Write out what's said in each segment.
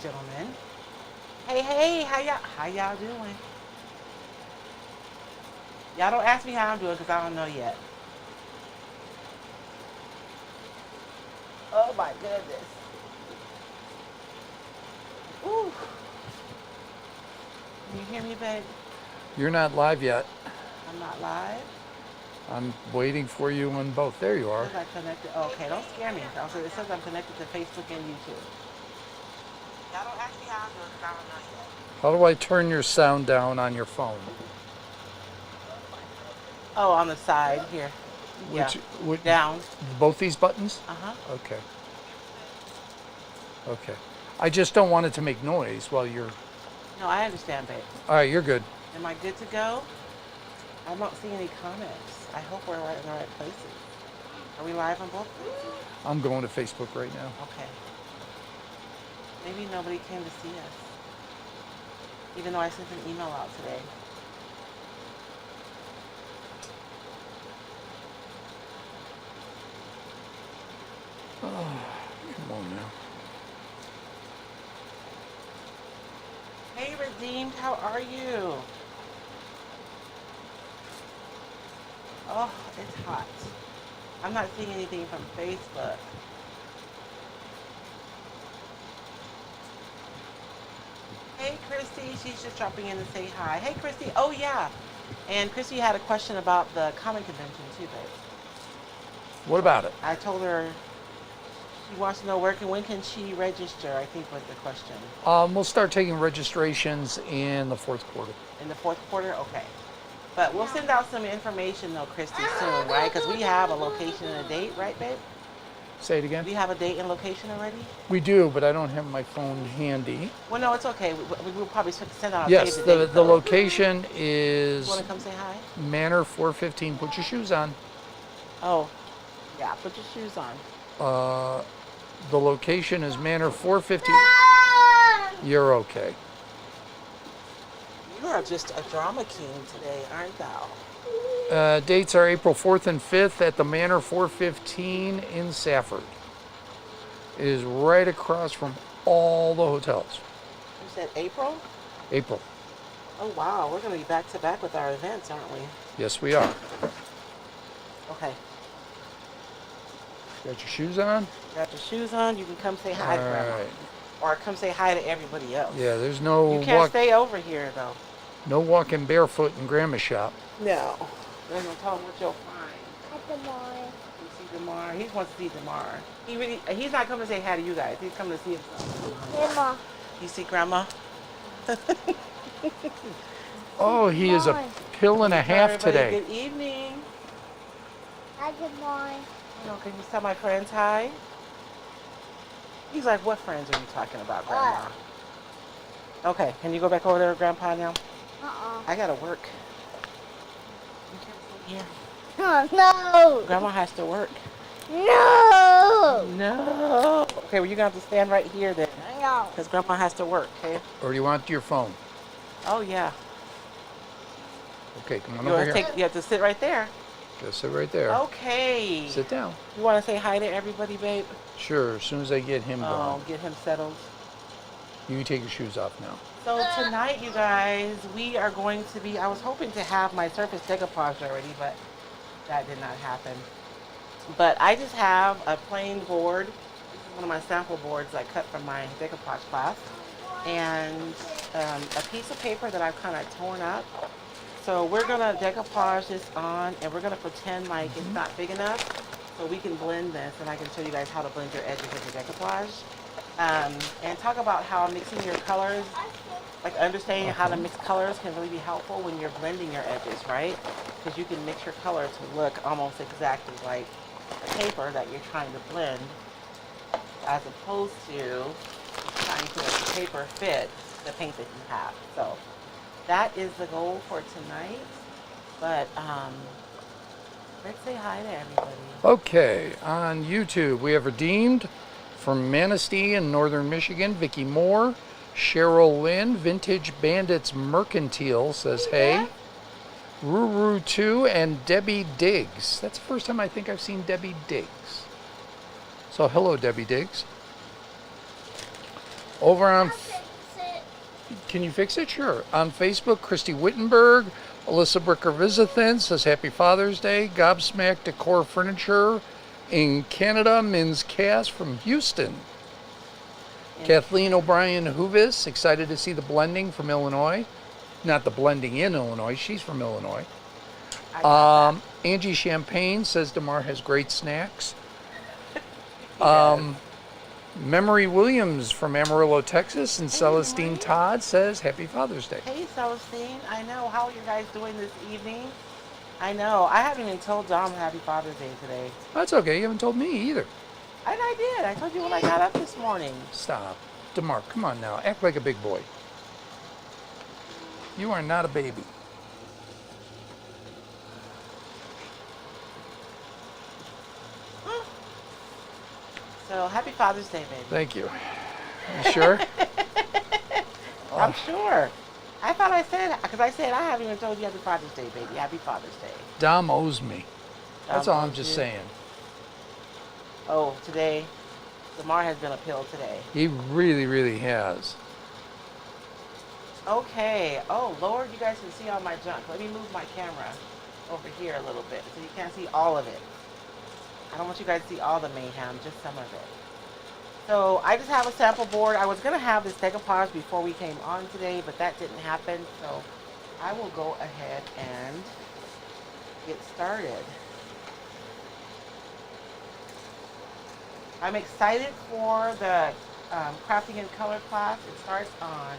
gentlemen. Hey, how y'all doing? Y'all don't ask me how I'm doing because I don't know yet. Oh my goodness. Ooh. Can you hear me, babe? You're not live yet. I'm not live. I'm waiting for you on both. There you are. It says I'm connected. Oh, okay, don't scare me. It says I'm connected to Facebook and YouTube. Y'all don't ask me how I'm doing because I don't know yet. How do I turn your sound down on your phone? Oh, on the side here. Yeah. Which, down. Both these buttons? Uh-huh. Okay. Okay. I just don't want it to make noise while you're... No, I understand, babe. All right, you're good. Am I good to go? I don't see any comments. I hope we're right in the right places. Are we live on both places? I'm going to Facebook right now. Okay. Maybe nobody came to see us. Even though I sent an email out today. Oh, come on now. Hey, Redeemed, how are you? Oh, it's hot. I'm not seeing anything from Facebook. Hey, Christy, she's just dropping in to say hi. Hey, Christy. Oh, yeah. And Christy had a question about the comic convention, too, babe. What about it? I told her she wants to know when can she register, I think was the question. We'll start taking registrations in the fourth quarter. In the fourth quarter? Okay. But we'll send out some information, though, Christy, soon, right? Because we have a location and a date, right, babe? Say it again? Do you have a date and location already? We do, but I don't have my phone handy. Well, no, it's okay. We will probably send out a Yes, save the date, location is... You want to come say hi? Manor 415. Put your shoes on. Oh, yeah, put your shoes on. The location is Manor 415. You're okay. You are just a drama king today, aren't thou? Dates are April 4th and 5th at the Manor 415 in Safford. It is right across from all the hotels. You said April? April. Oh, wow. We're going to be back to back with our events, aren't we? Yes, we are. Okay. Got your shoes on? Got your shoes on. You can come say hi to Grandma. Right. Or come say hi to everybody else. Yeah, there's no... You can't stay over here, though. No walking barefoot in Grandma's shop. No. They're going to tell them what you'll find. Hi, Damar. You see Damar? He wants to see Damar. He's not coming to say hi to you guys. He's coming to see himself. Grandma. You see Grandma? Oh, he is a pill and a half today. Good evening. Hi, good morning. Can you tell my friends hi? He's like, what friends are you talking about, Grandma? Okay, can you go back over there with Grandpa now? I gotta work. You can't stay here. No. Grandma has to work. No. No. Okay, well, you're gonna have to stand right here then. No. Because Grandma has to work, okay? Or do you want your phone? Oh, yeah. Okay, come on over here. You have to sit right there. Just sit right there. Okay. Sit down. You want to say hi to everybody, babe? Sure, as soon as I get him going. Get him settled. You can take your shoes off now. So tonight, you guys, we are going to be, I was hoping to have my surface decoupage already, but that did not happen. But I just have a plain board. This is one of my sample boards I cut from my decoupage class. And a piece of paper that I've kind of torn up. So we're going to decoupage this on, and we're going to pretend like it's not big enough so we can blend this, and I can show you guys how to blend your edges with your decoupage. And talk about how mixing your colors, like understanding how to mix colors can really be helpful when you're blending your edges, right? Because you can mix your color to look almost exactly like the paper that you're trying to blend, as opposed to trying to make the paper fit the paint that you have. So that is the goal for tonight. But let's say hi to everybody. Okay, on YouTube we have Redeemed from Manistee in northern Michigan. Vicky Moore, Cheryl Lynn, Vintage Bandits Mercantile says hey. Ruru 2 and Debbie Diggs. That's the first time I think I've seen Debbie Diggs. So hello, Debbie Diggs. Over on, I'll fix it. can you fix it? Sure. On Facebook, Christy Wittenberg, Alyssa Bricker-Visithin says Happy Father's Day. Gobsmack Decor Furniture in Canada, Min's Cast from Houston. Kathleen O'Brien Huvis, excited to see the blending from Illinois. Not the blending in Illinois, she's from Illinois. I got that. Angie Champagne says DeMar has great snacks. He does. Memory Williams from Amarillo, Texas, and Hey, Celestine Memory. Todd says Happy Father's Day. Hey, Celestine. I know. How are you guys doing this evening? I know. I haven't even told Dom Happy Father's Day today. That's okay, you haven't told me either. And I did. I told you when I got up this morning. Stop. DeMar, come on now, act like a big boy. You are not a baby. So, Happy Father's Day, baby. Thank you. You sure? I'm sure. I thought I said, because I said I haven't even told you Happy Father's Day, baby. Happy Father's Day. Dom owes me. That's Dom all I'm owes just you. saying. Oh, today, DeMar has been a pill today. He really, really has. Okay. Oh, Lord, you guys can see all my junk. Let me move my camera over here a little bit so you can't see all of it. I don't want you guys to see all the mayhem, just some of it. So I just have a sample board. I was going to have this decoupage before we came on today, but that didn't happen. So I will go ahead and get started. I'm excited for the crafting in color class. It starts on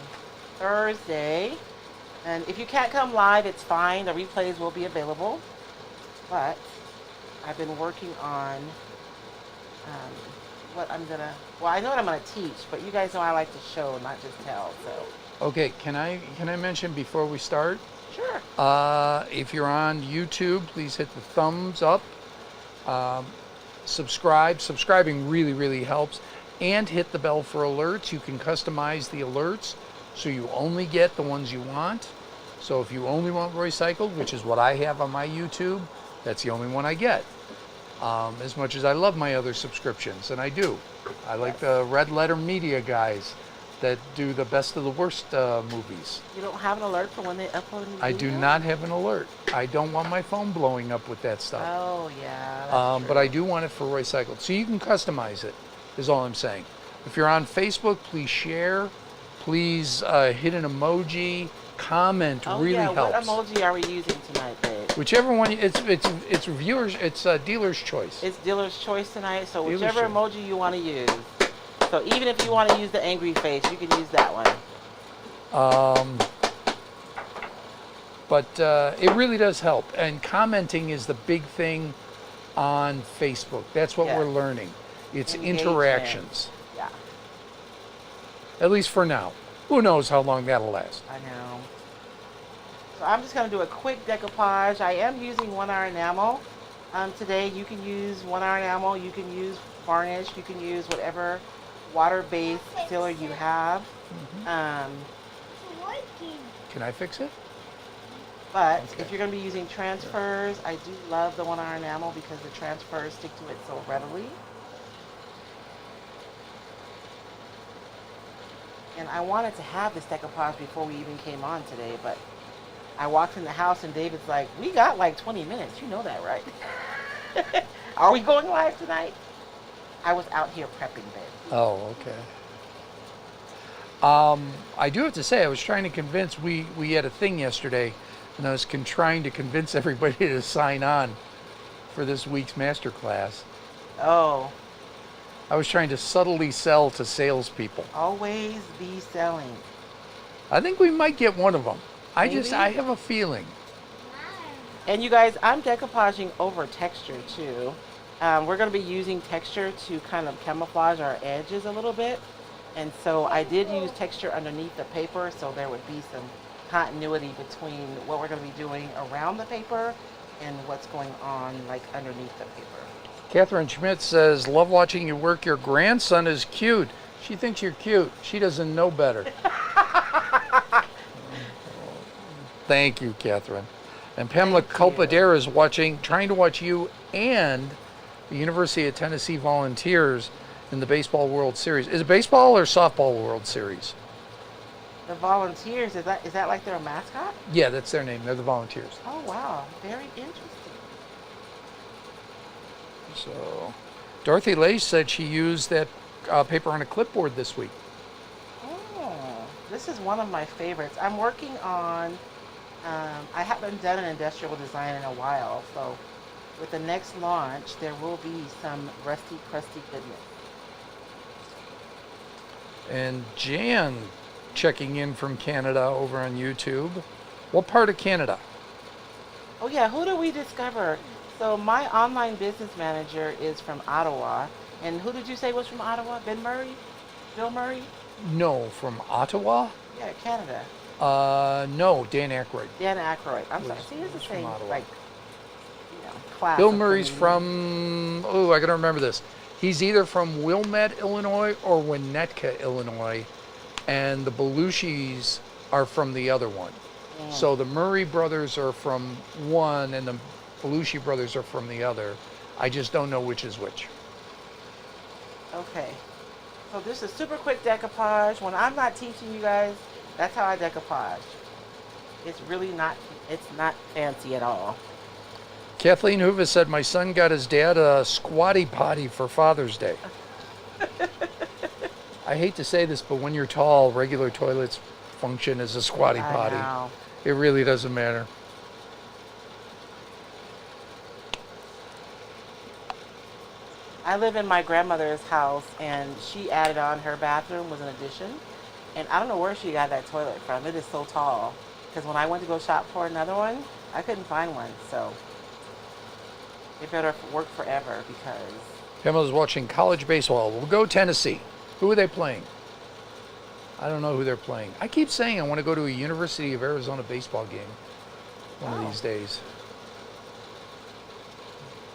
Thursday. And if you can't come live, it's fine. The replays will be available. But I've been working on what I'm gonna, well, I know what I'm gonna teach, but you guys know I like to show, not just tell, so. Okay, can I mention before we start? Sure. If you're on YouTube, please hit the thumbs up. Subscribe. Subscribing really, really helps. And hit the bell for alerts. You can customize the alerts so you only get the ones you want. So if you only want Roycycled, which is what I have on my YouTube, that's the only one I get. As much as I love my other subscriptions, and I do. I like the Red Letter Media guys that do the best of the worst movies. You don't have an alert for when they upload a new I do video? not have an alert. I don't want my phone blowing up with that stuff. Oh, yeah. That's But true. I do want it for Roycycled. So you can customize it, is all I'm saying. If you're on Facebook, please share. Please hit an emoji. Comment really yeah. helps. What emoji are we using tonight, babe? Whichever one, it's viewers, it's dealer's choice. It's dealer's choice tonight, so Dealer's whichever choice. emoji you want to use. So even if you want to use the angry face, you can use that one. But it really does help. And commenting is the big thing on Facebook. That's what Yeah. we're learning. It's Engagement. interactions, Yeah, at least for now. Who knows how long that'll last? I know. So I'm just going to do a quick decoupage. I am using 1-hour enamel today. You can use 1-hour enamel. You can use varnish. You can use whatever water-based filler you have. It's working. Can I fix it? But Okay. if you're going to be using transfers, I do love the 1-hour enamel because the transfers stick to it so readily. And I wanted to have this decoupage before we even came on today, but I walked in the house and David's like, we got like 20 minutes. You know that, right? Are we going live tonight? I was out here prepping, babe. Oh, okay. I do have to say, I was trying to convince, we had a thing yesterday, and I was trying to convince everybody to sign on for this week's masterclass. Oh, I was trying to subtly sell to salespeople. always be selling. I think we might get one of them. I Maybe. have a feeling. And you guys, I'm decoupaging over texture too. We're going to be using texture to kind of camouflage our edges a little bit. And so I did use texture underneath the paper, so there would be some continuity between what we're going to be doing around the paper and what's going on like underneath the paper. Catherine Schmidt says, love watching you work. Your grandson is cute. She thinks you're cute. She doesn't know better. Thank you, Catherine. And Pamela Thank you. Culpadera is trying to watch you and the University of Tennessee volunteers in the Baseball World Series. Is it baseball or softball World Series? The Volunteers, is that like their mascot? Yeah, that's their name. They're the Volunteers. Oh, wow. Very interesting. So, Dorothy Lace said she used that paper on a clipboard this week. Oh, this is one of my favorites. I'm working on, I haven't done an industrial design in a while, so with the next launch, there will be some rusty, crusty goodness. And Jan checking in from Canada over on YouTube. What part of Canada? Oh yeah, who do we discover? So my online business manager is from Ottawa. And who did you say was from Ottawa? Ben Murray? Bill Murray? No, from Ottawa? Yeah, Canada. No, Dan Aykroyd. Dan Aykroyd. I'm sorry. See, it's the same, like, class. Bill Murray's from, I gotta remember this. He's either from Wilmette, Illinois or Winnetka, Illinois. And the Belushis are from the other one. Mm. So the Murray brothers are from one and the Belushi brothers are from the other. I just don't know which is which. Okay. So this is super quick decoupage. When I'm not teaching you guys, that's how I decoupage. It's really not, it's not fancy at all. Kathleen Hoover said, my son got his dad a squatty potty for Father's Day. I hate to say this, but when you're tall, regular toilets function as a squatty potty. I know. It really doesn't matter. I live in my grandmother's house, and she added on her bathroom was an addition. And I don't know where she got that toilet from. It is so tall. Because when I went to go shop for another one, I couldn't find one. So it better work forever because... Pamela's watching college baseball. We'll go Tennessee. Who are they playing? I don't know who they're playing. I keep saying I want to go to a University of Arizona baseball game one of these days.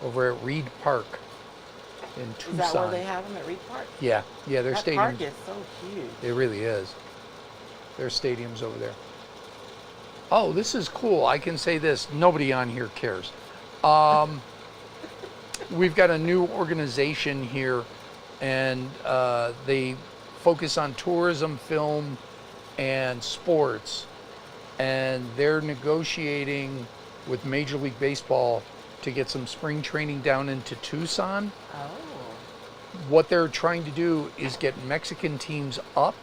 Over at Reed Park in Tucson. Is that where they have them, at Reed Park? Yeah, their that stadium. Park is so huge. It really is. Their stadium's over there. Oh, this is cool. I can say this. Nobody on here cares. We've got a new organization here, and they focus on tourism, film, and sports. And they're negotiating with Major League Baseball to get some spring training down into Tucson. Oh. What they're trying to do is get Mexican teams up,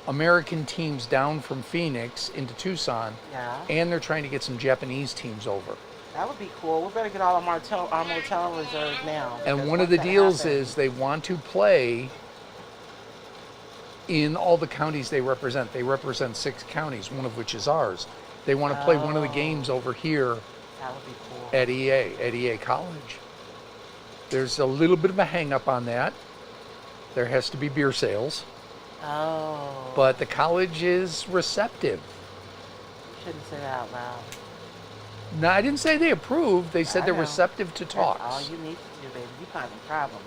American teams down from Phoenix into Tucson, and they're trying to get some Japanese teams over. That would be cool. We better get all of our motel reserved now. And one of the deals is they want to play in all the counties they represent. They represent 6 counties, one of which is ours. They want to play one of the games over here that would be cool. at EA College. There's a little bit of a hang up on that. There has to be beer sales. Oh. But the college is receptive. You shouldn't say that out loud. No, I didn't say they approved. They said I they're know. receptive to talks. That's all you need to do, baby. You causing problems.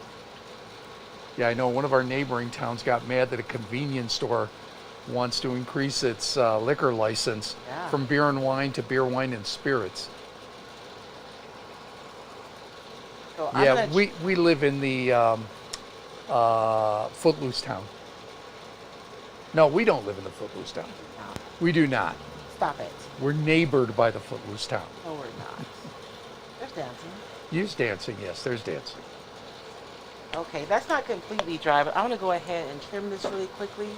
Yeah, I know one of our neighboring towns got mad that a convenience store wants to increase its liquor license from beer and wine to beer, wine, and spirits. So yeah, we live in the Footloose town. No, we don't live in the Footloose town. No. We do not. Stop it. We're neighbored by the Footloose town. No, we're not. There's dancing. There's dancing, yes, there's dancing. Okay, that's not completely dry, but I'm going to go ahead and trim this really quickly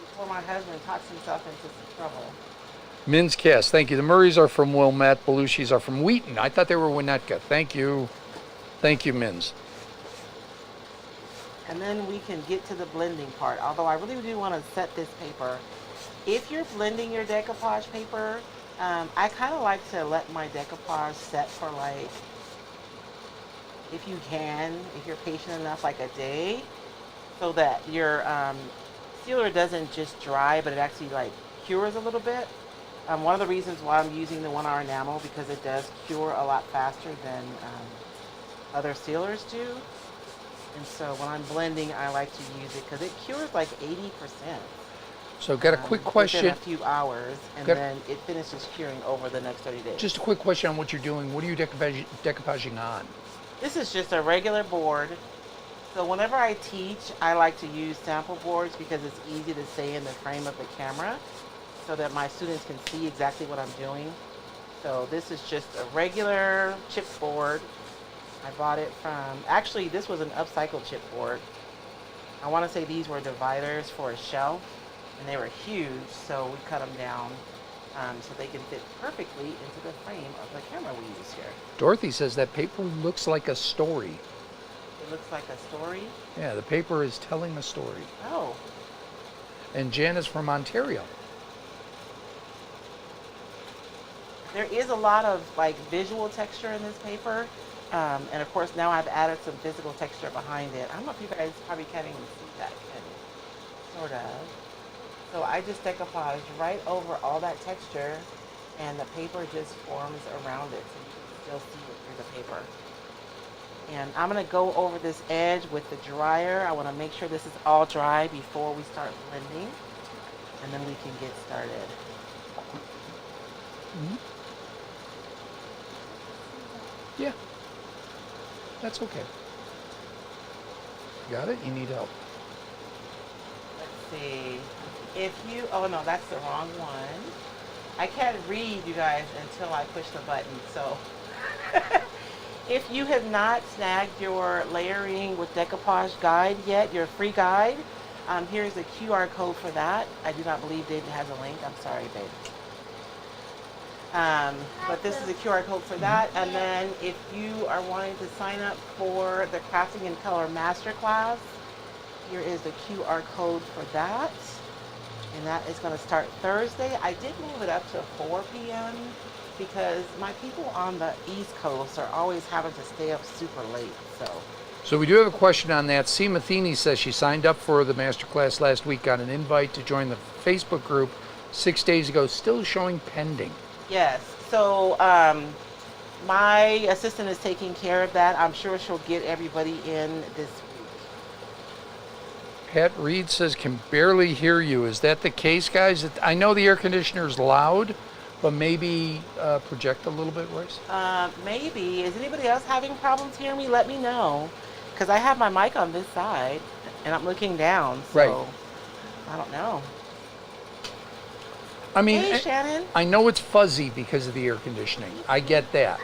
before my husband talks himself into some trouble. Min's Cast, thank you. The Murrays are from Wilmette. Belushis are from Wheaton. I thought they were Winnetka. Thank you. Thank you, Mins. And then we can get to the blending part, although I really do want to set this paper. If you're blending your decoupage paper, I kind of like to let my decoupage set for like, if you can, if you're patient enough, like a day, so that your sealer doesn't just dry, but it actually like cures a little bit. One of the reasons why I'm using the 1-hour enamel, because it does cure a lot faster than other sealers do. And so when I'm blending, I like to use it because it cures like 80%. So got a quick question. Within a few hours, and then it finishes curing over the next 30 days. Just a quick question on what you're doing. What are you decoupaging on? This is just a regular board. So whenever I teach, I like to use sample boards because it's easy to say in the frame of the camera so that my students can see exactly what I'm doing. So this is just a regular chipboard. I bought it from, actually this was an upcycled chipboard. I want to say these were dividers for a shelf, and they were huge, so we cut them down so they can fit perfectly into the frame of the camera we use here. Dorothy says that paper looks like a story. It looks like a story. Yeah, the paper is telling a story. Oh. And Jan is from Ontario. There is a lot of like visual texture in this paper. And of course now I've added some physical texture behind it. I don't know if you guys probably can't even see that, sort of. So I just decoupaged right over all that texture, and the paper just forms around it, so you can still see it through the paper. And I'm gonna go over this edge with the dryer. I wanna make sure this is all dry before we start blending, and then we can get started. Mm-hmm. Yeah, that's okay. Got it? You need help. Let's see. If you, oh no, that's the wrong one. I can't read, you guys, until I push the button. So if you have not snagged your layering with decoupage guide yet, your free guide, here's the QR code for that. I do not believe David has a link. I'm sorry, babe. But this is a QR code for that. And then if you are wanting to sign up for the Crafting in Color Masterclass, here is the QR code for that. And that is going to start Thursday. I did move it up to 4 p.m. because my people on the East Coast are always having to stay up super late. So we do have a question on that. C. Matheny says she signed up for the masterclass last week, got an invite to join the Facebook group 6 days ago, still showing pending. Yes. So my assistant is taking care of that. I'm sure she'll get everybody in this week. Pat Reed says, can barely hear you. Is that the case, guys? I know the air conditioner is loud, but maybe project a little bit, Royce? Maybe. Is anybody else having problems hearing me? Let me know. Because I have my mic on this side, and I'm looking down. So right. I don't know. I mean, hey, Shannon. I know it's fuzzy because of the air conditioning. I get that.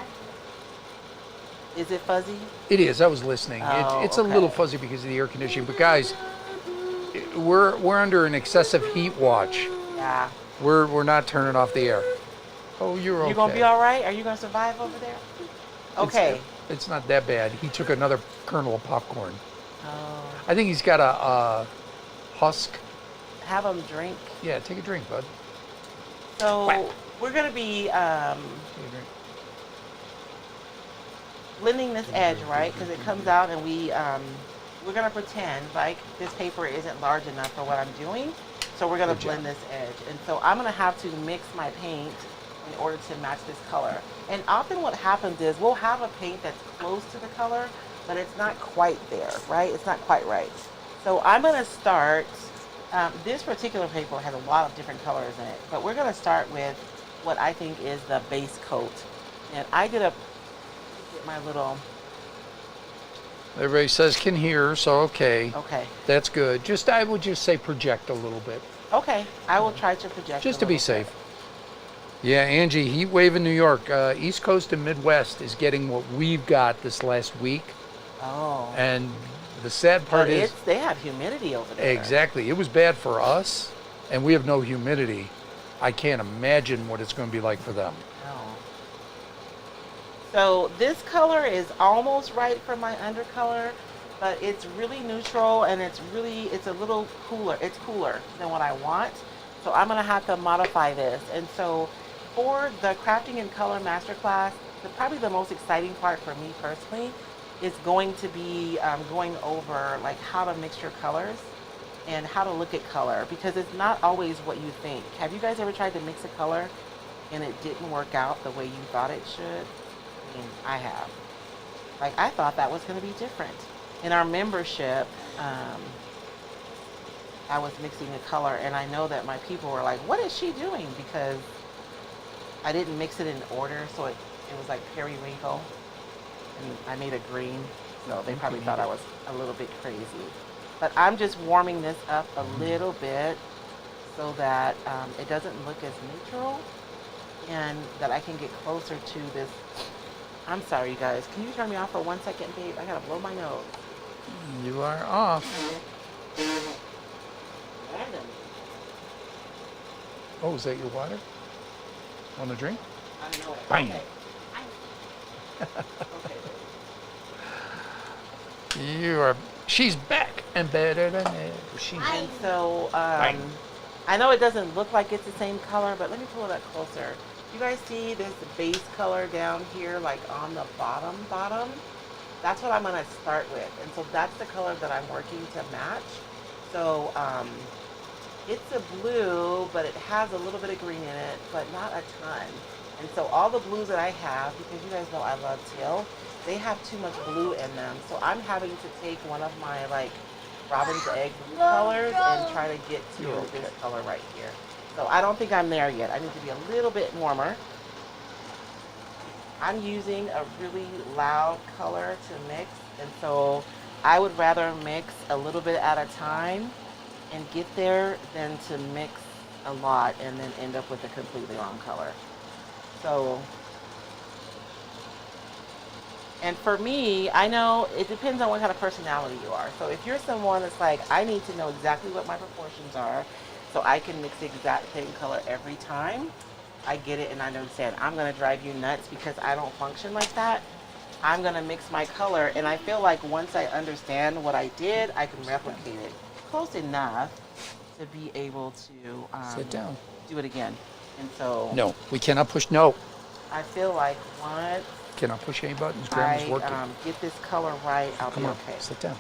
Is it fuzzy? It is. I was listening. Oh, it's okay. a little fuzzy because of the air conditioning. But guys, we're under an excessive heat watch. Yeah. We're not turning off the air. Oh, you're okay. You gonna be all right? Are you gonna survive over there? Okay. It's not that bad. He took another kernel of popcorn. Oh. I think he's got a husk. Have them drink. Yeah, take a drink, bud. So Whack. we're gonna be Take a drink. blending this edge, right? Because it comes out, and we're gonna pretend like this paper isn't large enough for what I'm doing. So we're gonna blend this edge, and so I'm gonna have to mix my paint in order to match this color. And often what happens is we'll have a paint that's close to the color, but it's not quite there, right? It's not quite right. So I'm gonna start. This particular paper has a lot of different colors in it, but we're gonna start with what I think is the base coat. And I did get my little. Everybody says can hear, so okay. Okay. That's good. I would just say project a little bit. Okay, I will try to project. Just to be safe. Yeah, Angie, heat wave in New York. East Coast and Midwest is getting what we've got this last week. Oh. And the sad part is they have humidity over there. Exactly. It was bad for us, and we have no humidity. I can't imagine what it's going to be like for them. No. So this color is almost right for my undercolor, but it's really neutral, and it's a little cooler. It's cooler than what I want. So I'm gonna have to modify this. And so for the Crafting in Color Masterclass, probably the most exciting part for me personally is going to be going over like how to mix your colors and how to look at color, because it's not always what you think. Have you guys ever tried to mix a color and it didn't work out the way you thought it should? I mean, I have. Like, I thought that was going to be different. In our membership, I was mixing a color, and I know that my people were like, what is she doing? Because I didn't mix it in order, so it was like periwinkle, and I made a green. So they probably thought I was a little bit crazy. But I'm just warming this up a little bit so that it doesn't look as neutral and that I can get closer to this. I'm sorry, you guys. Can you turn me off for 1 second, babe? I gotta blow my nose. You are off. Random. Oh, is that your water? Want a drink? I know it. Bang. Okay. Okay, babe. You are. She's back and better than ever. She's. And so, Bang. I know it doesn't look like it's the same color, but let me pull it up closer. You guys see this base color down here, like on the bottom? That's what I'm gonna start with. And so that's the color that I'm working to match. So, it's a blue, but it has a little bit of green in it, but not a ton. And so all the blues that I have, because you guys know I love teal, they have too much blue in them. So I'm having to take one of my like robin's egg blue colors and try to get to this color right here. So I don't think I'm there yet. I need to be a little bit warmer. I'm using a really loud color to mix, and so I would rather mix a little bit at a time and get there than to mix a lot and then end up with a completely wrong color. So, and for me, I know it depends on what kind of personality you are. So if you're someone that's like, I need to know exactly what my proportions are so I can mix the exact same color every time, I get it and I understand. I'm gonna drive you nuts because I don't function like that. I'm gonna mix my color, and I feel like once I understand what I did, I can replicate it close enough to be able to Sit down. do it again. And so No, we cannot push. No, I feel like once cannot push any buttons. Grandma's working. I get this color right, I'll Come be on, okay sit down.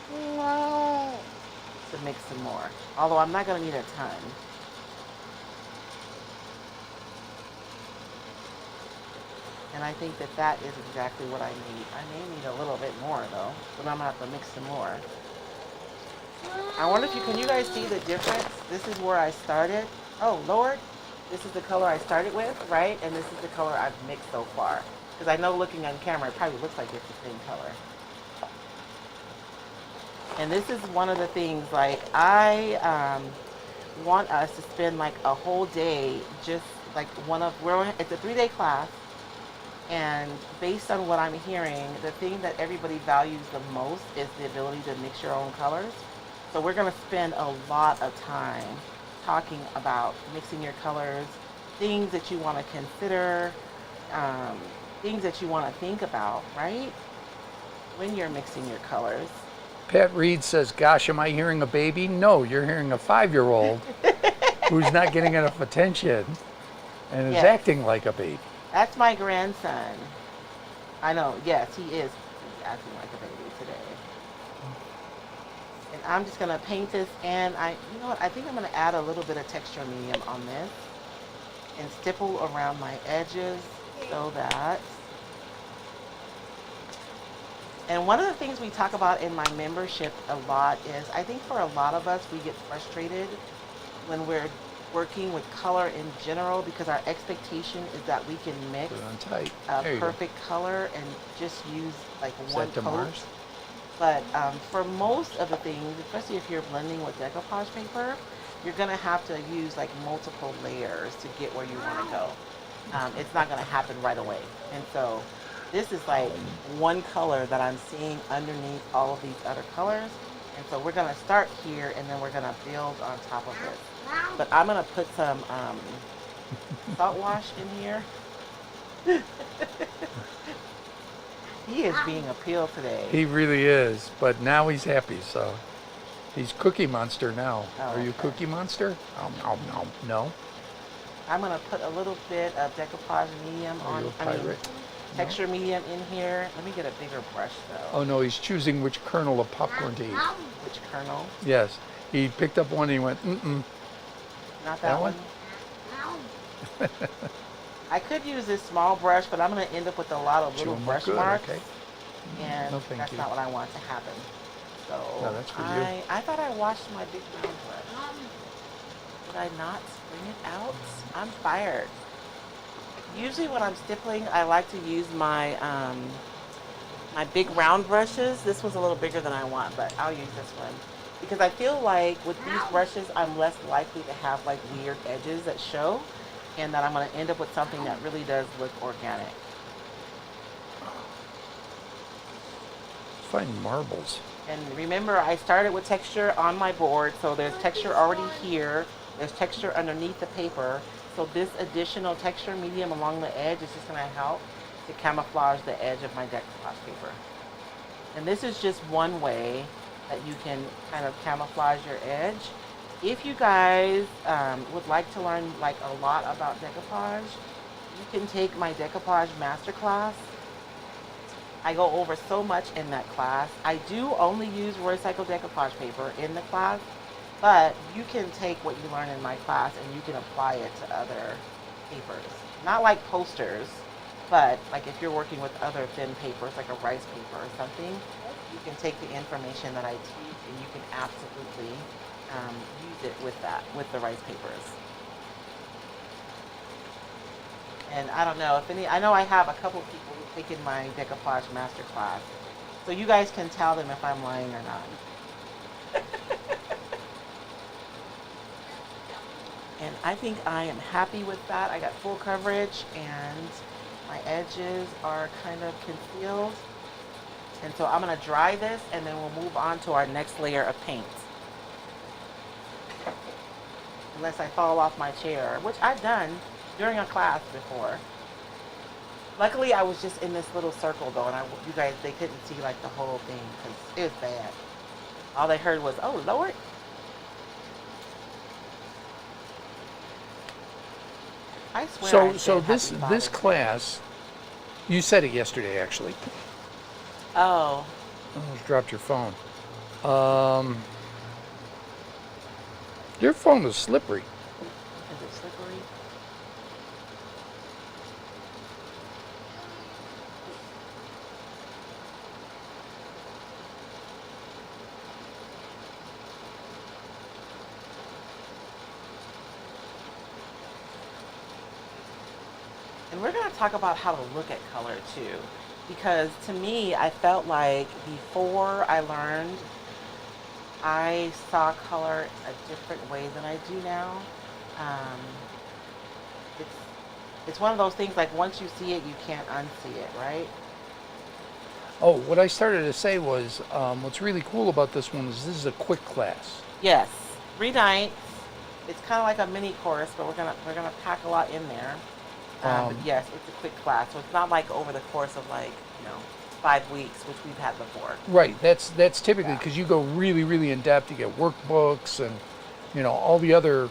to mix some more. Although I'm not gonna need a ton. And I think that that is exactly what I need. I may need a little bit more though, but I'm gonna have to mix some more. I wonder if can you guys see the difference? This is where I started. Oh Lord, this is the color I started with, right? And this is the color I've mixed so far. Because I know looking on camera, it probably looks like it's the same color. And this is one of the things, like I want us to spend like a whole day just like it's a 3-day class. And based on what I'm hearing, the thing that everybody values the most is the ability to mix your own colors. So we're going to spend a lot of time talking about mixing your colors, things that you want to consider, things that you want to think about, right? When you're mixing your colors. Pat Reed says, gosh, am I hearing a baby? No, you're hearing a 5-year-old who's not getting enough attention and is Yes. acting like a baby. That's my grandson. I know, yes, he is acting like a baby today. And I'm just gonna paint this, and you know what, I think I'm gonna add a little bit of texture medium on this and stipple around my edges so that. And one of the things we talk about in my membership a lot is, I think for a lot of us, we get frustrated when we're working with color in general because our expectation is that we can mix Put it on tight. a There you go. perfect color and just use like Is one that coat. Damar's? But for most of the things, especially if you're blending with decoupage paper, you're gonna have to use like multiple layers to get where you want to go. It's not gonna happen right away. And so this is like one color that I'm seeing underneath all of these other colors. And so we're gonna start here and then we're gonna build on top of it. But I'm gonna put some salt wash in here. He is being a peel today. He really is, but now he's happy, so he's Cookie Monster now. Oh, Are you okay. Cookie Monster? No. I'm gonna put a little bit of decoupage medium Are you a pirate? texture medium in here. Let me get a bigger brush though. Oh no, he's choosing which kernel of popcorn to eat. Which kernel? Yes, he picked up one and he went, mm-mm. Not That that one? one. I could use this small brush, but I'm gonna end up with a lot of little Chewing brush good, marks, okay. and No, thank that's you. not what I want to happen. So No, that's for you. I thought I washed my big round brush. Did I not bring it out? I'm fired. Usually when I'm stippling, I like to use my my big round brushes. This one's a little bigger than I want, but I'll use this one. Because I feel like with these brushes, I'm less likely to have like weird edges that show, and that I'm going to end up with something that really does look organic. Find marbles. And remember, I started with texture on my board, so there's texture already here. There's texture underneath the paper. So this additional texture medium along the edge is just going to help to camouflage the edge of my decoupage paper. And this is just one way that you can kind of camouflage your edge. If you guys would like to learn like a lot about decoupage, you can take my decoupage masterclass. I go over so much in that class. I do only use Roycycled decoupage paper in the class, but you can take what you learn in my class and you can apply it to other papers. Not like posters, but like if you're working with other thin papers, like a rice paper or something, you can take the information that I teach and you can absolutely use it with that, with the rice papers. And I don't know if any, I know I have a couple people who've taken my decoupage masterclass, so you guys can tell them if I'm lying or not. And I think I am happy with that. I got full coverage and my edges are kind of concealed. And so I'm going to dry this and then we'll move on to our next layer of paint. Unless I fall off my chair, which I've done during a class before. Luckily, I was just in this little circle though, and you guys, they couldn't see like the whole thing because it was bad. All they heard was, "Oh Lord." I swear. So this class, you said it yesterday actually. Oh. Almost dropped your phone. Your phone is slippery. Is it slippery? And we're going to talk about how to look at color too. Because to me, I felt like before I learned, I saw color a different way than I do now. It's one of those things like once you see it, you can't unsee it, right? Oh, what I started to say was, what's really cool about this one is this is a quick class. Yes, 3 nights. It's kind of like a mini course, but we're gonna pack a lot in there. But yes, it's a quick class, so it's not like over the course of like 5 weeks, which we've had before. Right. That's typically because you go really in depth. You get workbooks and all the other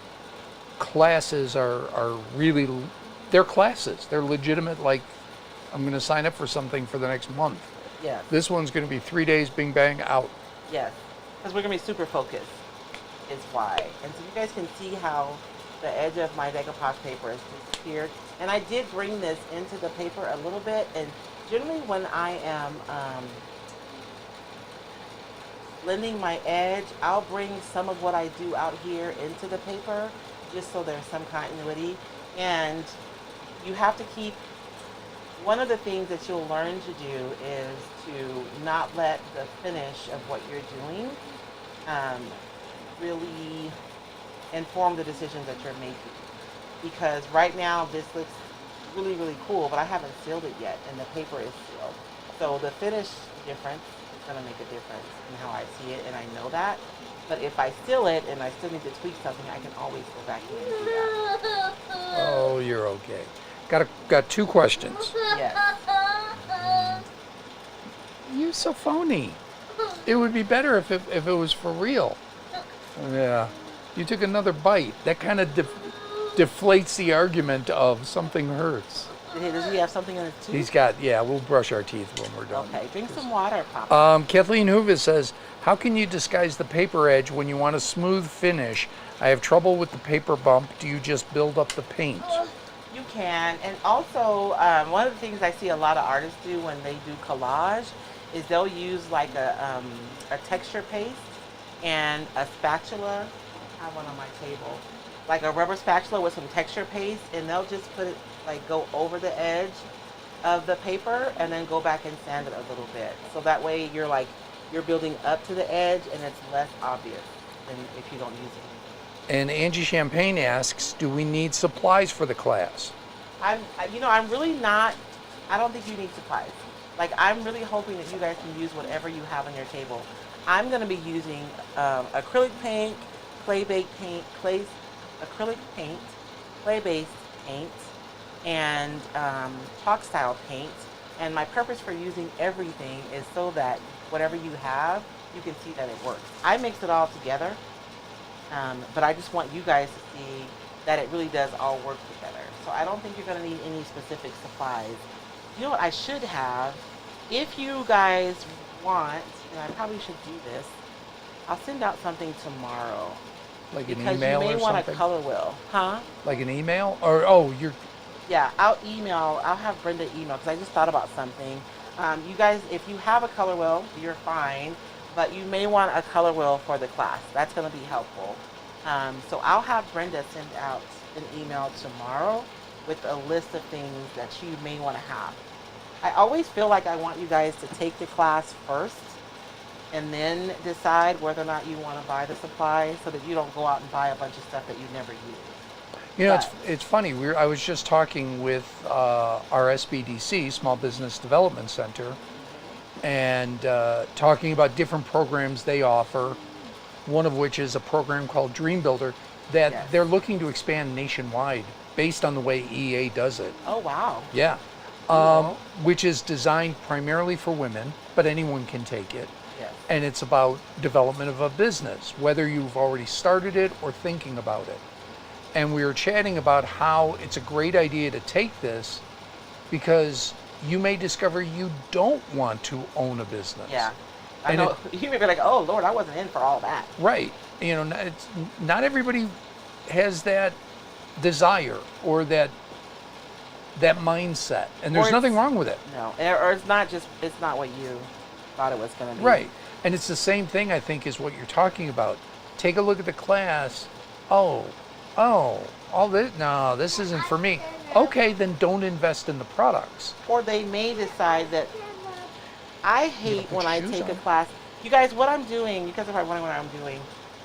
classes are really, they're classes. They're legitimate. Like I'm going to sign up for something for the next month. Yes. This one's going to be 3 days, bing bang out. Yes, because we're gonna be super focused. Is why, and so you guys can see how the edge of my decoupage paper has disappeared. And I did bring this into the paper a little bit, and generally when I am blending my edge, I'll bring some of what I do out here into the paper, just so there's some continuity. And you have to keep, one of the things that you'll learn to do is to not let the finish of what you're doing really inform the decisions that you're making. Because right now this looks really cool, but I haven't sealed it yet and the paper is sealed. So the finish difference is going to make a difference in how I see it, and I know that. But if I seal it and I still need to tweak something, I can always go back in and do that. Oh, you're okay. Got 2 questions. Yes. You're so phony. It would be better if it was for real. Yeah. You took another bite. That kind of deflates the argument of something hurts. Does he have something in his tooth? He's got, we'll brush our teeth when we're done. Okay, drink some water, Papa. Kathleen Hoovis says, how can you disguise the paper edge when you want a smooth finish? I have trouble with the paper bump. Do you just build up the paint? You can. And also, one of the things I see a lot of artists do when they do collage is they'll use like a texture paste and a spatula. I have one on my table. Like a rubber spatula with some texture paste, and they'll just put it, like go over the edge of the paper and then go back and sand it a little bit. So that way you're building up to the edge and it's less obvious than if you don't use it. And Angie Champagne asks, do we need supplies for the class? I'm really not, I don't think you need supplies. Like, I'm really hoping that you guys can use whatever you have on your table. I'm going to be using acrylic paint, acrylic paint, clay-based paint, and chalk style paint. And my purpose for using everything is so that whatever you have, you can see that it works. I mix it all together, but I just want you guys to see that it really does all work together. So I don't think you're going to need any specific supplies. You know what I should have? If you guys want, and I probably should do this, I'll send out something tomorrow. Like an Because email you may or want something? a color wheel. Huh? Like an email? Or, oh, you're... Yeah, I'll have Brenda email because I just thought about something. You guys, if you have a color wheel, you're fine, but you may want a color wheel for the class. That's going to be helpful. So I'll have Brenda send out an email tomorrow with a list of things that you may want to have. I always feel like I want you guys to take the class first and then decide whether or not you want to buy the supplies so that you don't go out and buy a bunch of stuff that you never use. You know, it's funny. I was just talking with our SBDC, Small Business Development Center, and talking about different programs they offer, one of which is a program called Dream Builder that Yes. they're looking to expand nationwide based on the way EA does it. Oh, wow. Yeah. Cool. Which is designed primarily for women, but anyone can take it. Yes. And it's about development of a business, whether you've already started it or thinking about it. And we were chatting about how it's a great idea to take this because you may discover you don't want to own a business. Yeah. I And know. You may be like, oh, Lord, I wasn't in for all that. Right. You know, not everybody has that desire or that mindset, and there's nothing wrong with it. No, or it's not what you thought it was going to be. Right. And it's the same thing, I think, is what you're talking about. Take a look at the class. Oh, all this, no, this isn't for me. Okay, then don't invest in the products. Or they may decide that I hate put when your I shoes take a on. class. You guys, what I'm doing, you guys are probably wondering what I'm doing.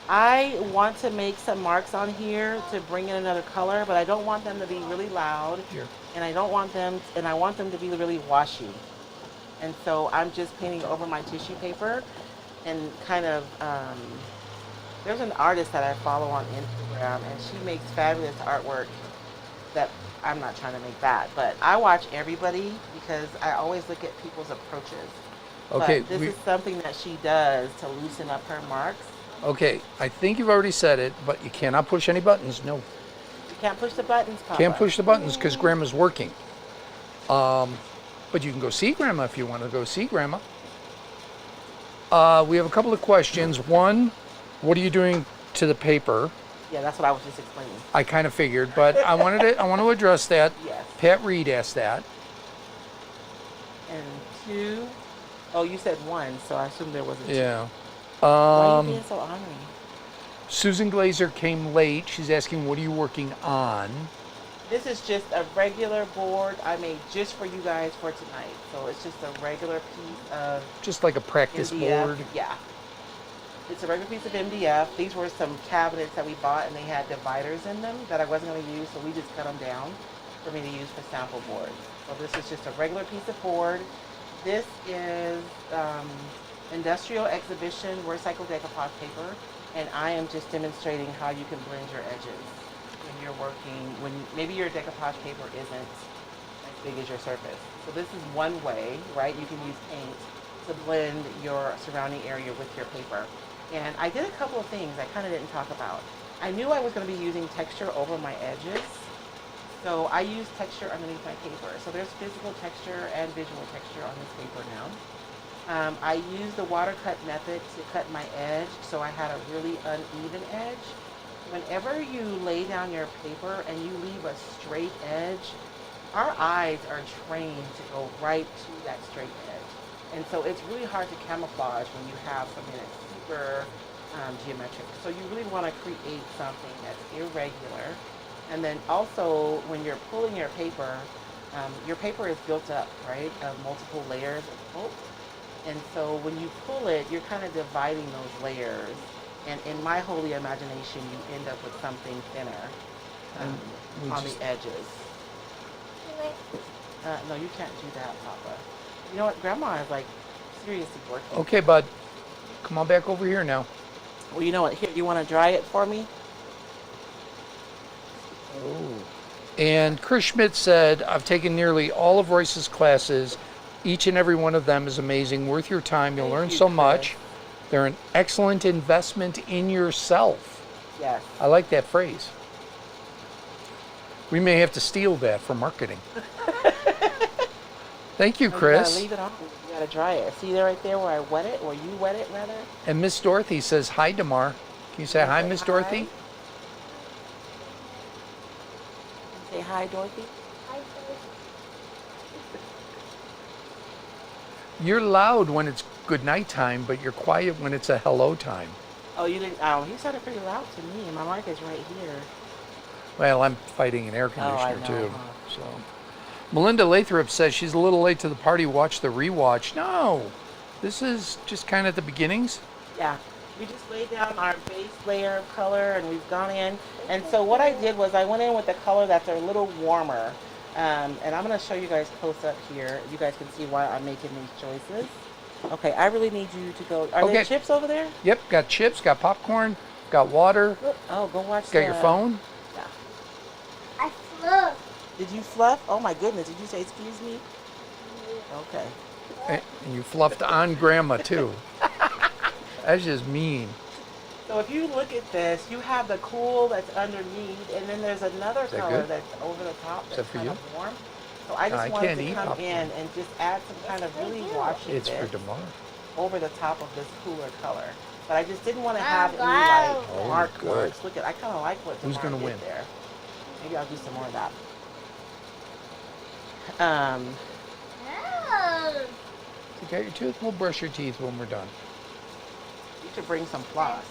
I want to make some marks on here to bring in another color, but I don't want them to be really loud. Here. And I want them to be really washy. And so I'm just painting over my tissue paper and kind of, there's an artist that I follow on Instagram and she makes fabulous artwork that I'm not trying to make that, but I watch everybody because I always look at people's approaches. Okay. But this is something that she does to loosen up her marks. Okay, I think you've already said it, but you cannot push any buttons. No, You can't push the buttons, Papa. can't push the buttons because Grandma's working. But you can go see Grandma if you want to go see Grandma. We have a couple of questions. One, what are you doing to the paper? Yeah, that's what I was just explaining. I kind of figured, but I want to address that. Yes. Pat Reed asked that. And two, oh, you said one, so I assume there was a two. Yeah. Why are you being so honoring? Susan Glazer came late. She's asking, what are you working on? This is just a regular board I made just for you guys for tonight. So it's just a regular piece of Just like a practice MDF. board. Yeah. It's a regular piece of MDF. These were some cabinets that we bought and they had dividers in them that I wasn't going to use, so we just cut them down for me to use for sample boards. So this is just a regular piece of board. This is Industrial Exhibition Roycycled decoupage paper, and I am just demonstrating how you can blend your edges when you're working, when maybe your decoupage paper isn't as big as your surface. So this is one way, right? You can use paint to blend your surrounding area with your paper. And I did a couple of things I kind of didn't talk about. I knew I was going to be using texture over my edges, so I used texture underneath my paper. So there's physical texture and visual texture on this paper now. I used the water cut method to cut my edge, so I had a really uneven edge. Whenever you lay down your paper and you leave a straight edge, our eyes are trained to go right to that straight edge. And so it's really hard to camouflage when you have something that's super geometric. So you really want to create something that's irregular. And then also when you're pulling your paper, your paper is built up, right, of multiple layers of pulp. And so when you pull it, you're kind of dividing those layers. And in my holy imagination, you end up with something thinner on the edges. No, you can't do that, Papa. You know what? Grandma is like seriously working. Okay, bud. Come on back over here now. Well, you know what? Here, you want to dry it for me? Oh. And Chris Schmidt said, I've taken nearly all of Royce's classes. Each and every one of them is amazing, worth your time. You'll learn so much. They're an excellent investment in yourself. Yes. I like that phrase. We may have to steal that for marketing. Thank you, Chris. You gotta leave it on. You gotta dry it. See there right there where I wet it, or you wet it rather? And Miss Dorothy says, hi, Damar. Can you say hi, Miss Dorothy? Say hi, Dorothy. Hi, You're loud when it's good night time, but you're quiet when it's a hello time. Oh, you didn't? Oh, he sounded pretty loud to me. My mic is right here. Well, I'm fighting an air conditioner I know, too. huh? So, Melinda Lathrop says she's a little late to the party. Watch the rewatch. No, this is just kind of the beginnings. Yeah, we just laid down our base layer of color, and we've gone in. And so what I did was I went in with a color that's a little warmer. And I'm going to show you guys close up here. You guys can see why I'm making these choices. Okay, I really need you to go. Are there chips over there? Yep, got chips, got popcorn, got water. Oh, go watch. Got your phone? Yeah. I fluff. Did you fluff? Oh my goodness! Did you say excuse me? Okay. And you fluffed on Grandma too. That's just mean. So if you look at this, you have the cool that's underneath, and then there's another color that's over the top that's kind of warm. So I just wanted to come in and just add some kind of really washy It's for bits Damar. over the top of this cooler color. But I just didn't want to have any like mark works. Look at, I kind of like what Who's Damar gonna win? did there. Maybe I'll do some more of that. Oh. You got your tooth? We'll brush your teeth when we're done. You should bring some floss.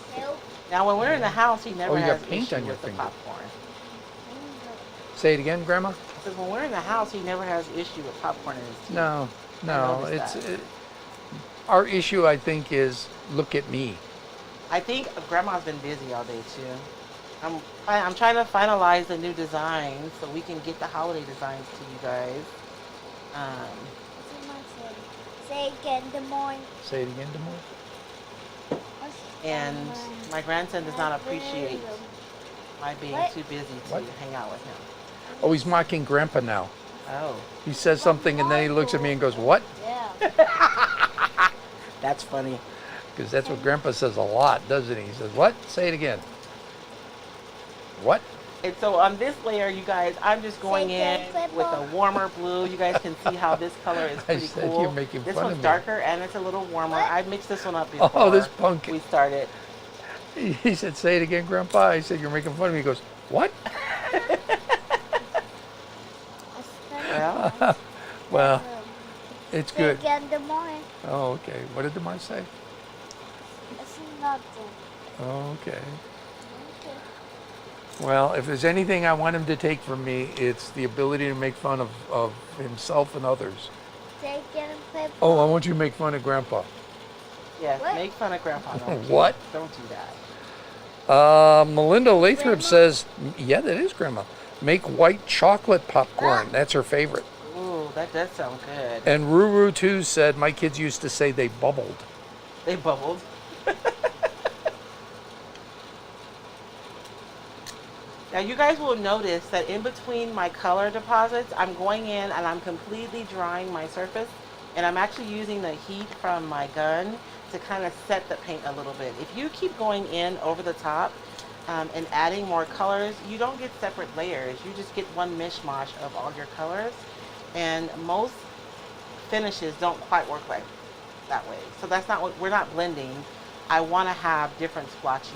Now, when we're in the house, he never has paint issue on your with the finger. popcorn. Say it again, Grandma. Because when we're in the house, he never has issue with popcorn in his teeth. No. noticed that. Our issue, I think, is look at me. I think Grandma's been busy all day too. I'm trying to finalize the new design so we can get the holiday designs to you guys. Say again, Des Moines. Say it again, Damar. And my grandson does not appreciate my being too busy to hang out with him. Oh, he's mocking Grandpa now. Oh, He says something and then he looks at me and goes, what? Yeah. that's funny. Because that's what Grandpa says a lot, doesn't he? He says, what? Say it again. What? And so on this layer, you guys, I'm just going in with a warmer blue. You guys can see how this color is pretty said cool. you're making This fun one's of me. darker and it's a little warmer. I mixed this one up before Oh, this punk. we started. He said, say it again, Grandpa. I said, you're making fun of me. He goes, what? Well, Well, it's Say good. again, Des Moines. Oh, okay. What did Damar say? It's nothing. Oh, okay. Okay. Well, if there's anything I want him to take from me, it's the ability to make fun of himself and others. Say again, play Oh, I want you to make fun of Grandpa. yes, What? make fun of Grandpa. Don't What? Don't do that. Melinda Lathrop Grandma? says, yeah, that is Grandma. Make white chocolate popcorn. That's her favorite. Ooh, that does sound good. And Ruru too said, my kids used to say they bubbled. They bubbled. Now you guys will notice that in between my color deposits, I'm going in and I'm completely drying my surface, and I'm actually using the heat from my gun to kind of set the paint a little bit. If you keep going in over the top and adding more colors, you don't get separate layers. You just get one mishmash of all your colors, and most finishes don't quite work like that way. So that's not what we're not blending. I want to have different splotchy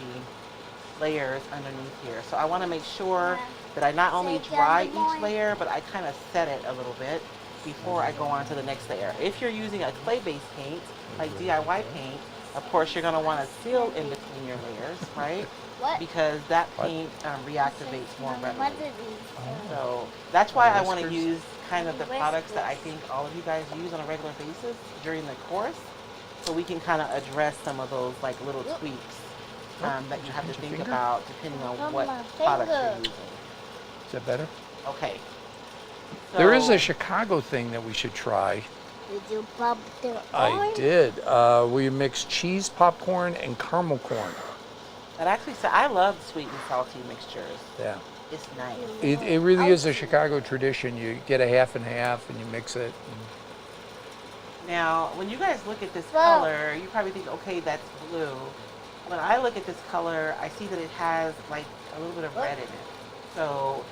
layers underneath here. So I want to make sure that I not only dry each layer, but I kind of set it a little bit before I go on to the next layer. If you're using a clay-based paint, like DIY paint, of course you're going to want to seal in between your layers, right? What? because that What? paint reactivates more What readily. are these? So that's why I want to Whiskers? use kind of the products that I think all of you guys use on a regular basis during the course, so we can kind of address some of those like little tweaks that you have to Pinch your think finger? about depending on On what my products you're finger. using. Is that better? Okay. There is So- a Chicago thing that we should try. Did you pop the I orange? did. We mixed cheese popcorn and caramel corn. That actually, so I love sweet and salty mixtures. Yeah. It's nice. It really is a Chicago tradition. You get a half and half and you mix it. Now, when you guys look at this Wow. color, you probably think, okay, that's blue. When I look at this color, I see that it has like a little bit of red in it. So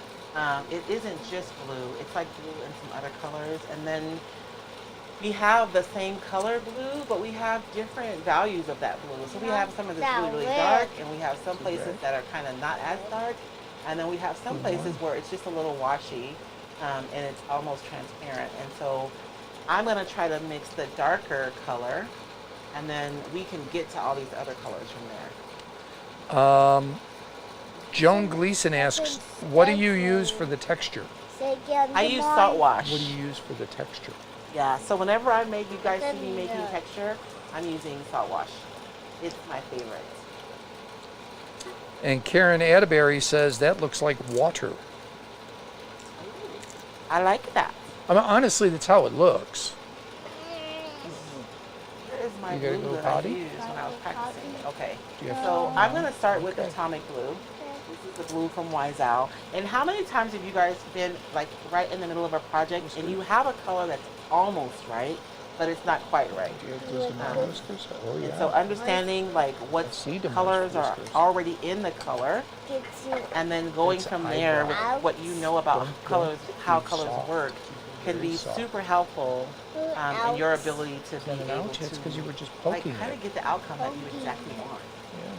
it isn't just blue. It's like blue and some other colors. And then we have the same color blue, but we have different values of that blue. So we have some of this really, really dark, and we have some places that are kind of not as dark. And then we have some places where it's just a little washy, and it's almost transparent. And so I'm going to try to mix the darker color, and then we can get to all these other colors from there. Joan Gleason asks, what do you use for the texture? Say again. I use salt wash. What do you use for the texture? Yeah, so whenever I make, you guys see me making texture, I'm using salt wash. It's my favorite. And Karen Atterbury says that looks like water. I like that. I mean, honestly, that's how it looks. Here is my You gotta blue go that potty? I used when I was practicing. Okay, Do you have so I'm going to start with Okay. Atomic Blue. This is the blue from Wiseau. And how many times have you guys been like right in the middle of a project and you have a color that's almost right, but it's not quite right? Do you have those demon whiskers? Oh, And yeah. so understanding like what I see demon colors are whiskers. already in the color, Get you. and then going It's from there with eyebrow. what you know about Don't colors, how be colors soft. work, can Very be soft. super helpful in your ability to Is be that an able ouch? That's because you to were just like poking kind it. of get the outcome that you exactly want. Yeah.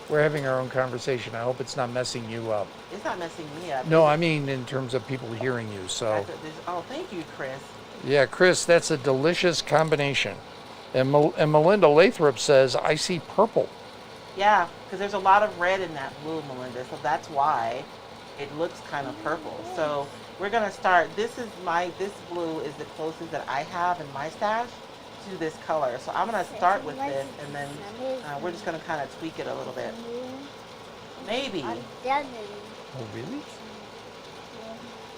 We're having our own conversation. I hope it's not messing you up. It's not messing me up. No, I mean in terms of people hearing you. So, Oh, thank you, Chris. yeah, Chris, that's a delicious combination. And Melinda Lathrop says, I see purple. Yeah, because there's a lot of red in that blue, Melinda, so that's why it looks kind of purple. So we're gonna start. This blue is the closest that I have in my stash to this color. So I'm gonna start with this, and then we're just gonna kind of tweak it a little bit. Maybe. Oh, really?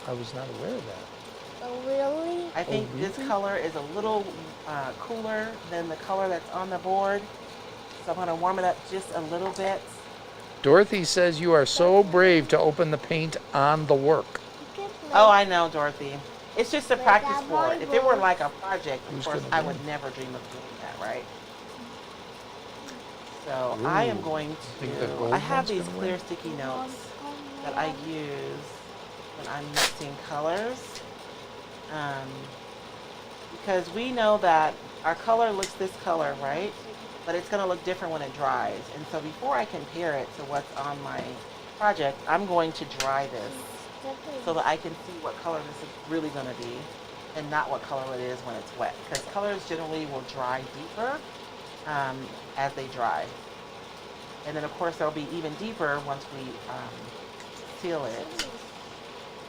I was not aware of that. Oh, really? I think this really? color is a little cooler than the color that's on the board. So I'm gonna warm it up just a little bit. Dorothy says you are so brave to open the paint on the work. You can play. Oh, I know, Dorothy. It's just a Like practice that for it. If it were Bible. like a project, of Who's course, gonna I win? would never dream of doing that, right? So I am Ooh. going Think the to. gold I have one's these gonna clear win? sticky notes that I use when I'm mixing colors, because we know that our color looks this color, right? But it's going to look different when it dries. And so before I compare it to what's on my project, I'm going to dry this so that I can see what color this is really going to be and not what color it is when it's wet. Because colors generally will dry deeper as they dry. And then of course they'll be even deeper once we seal it.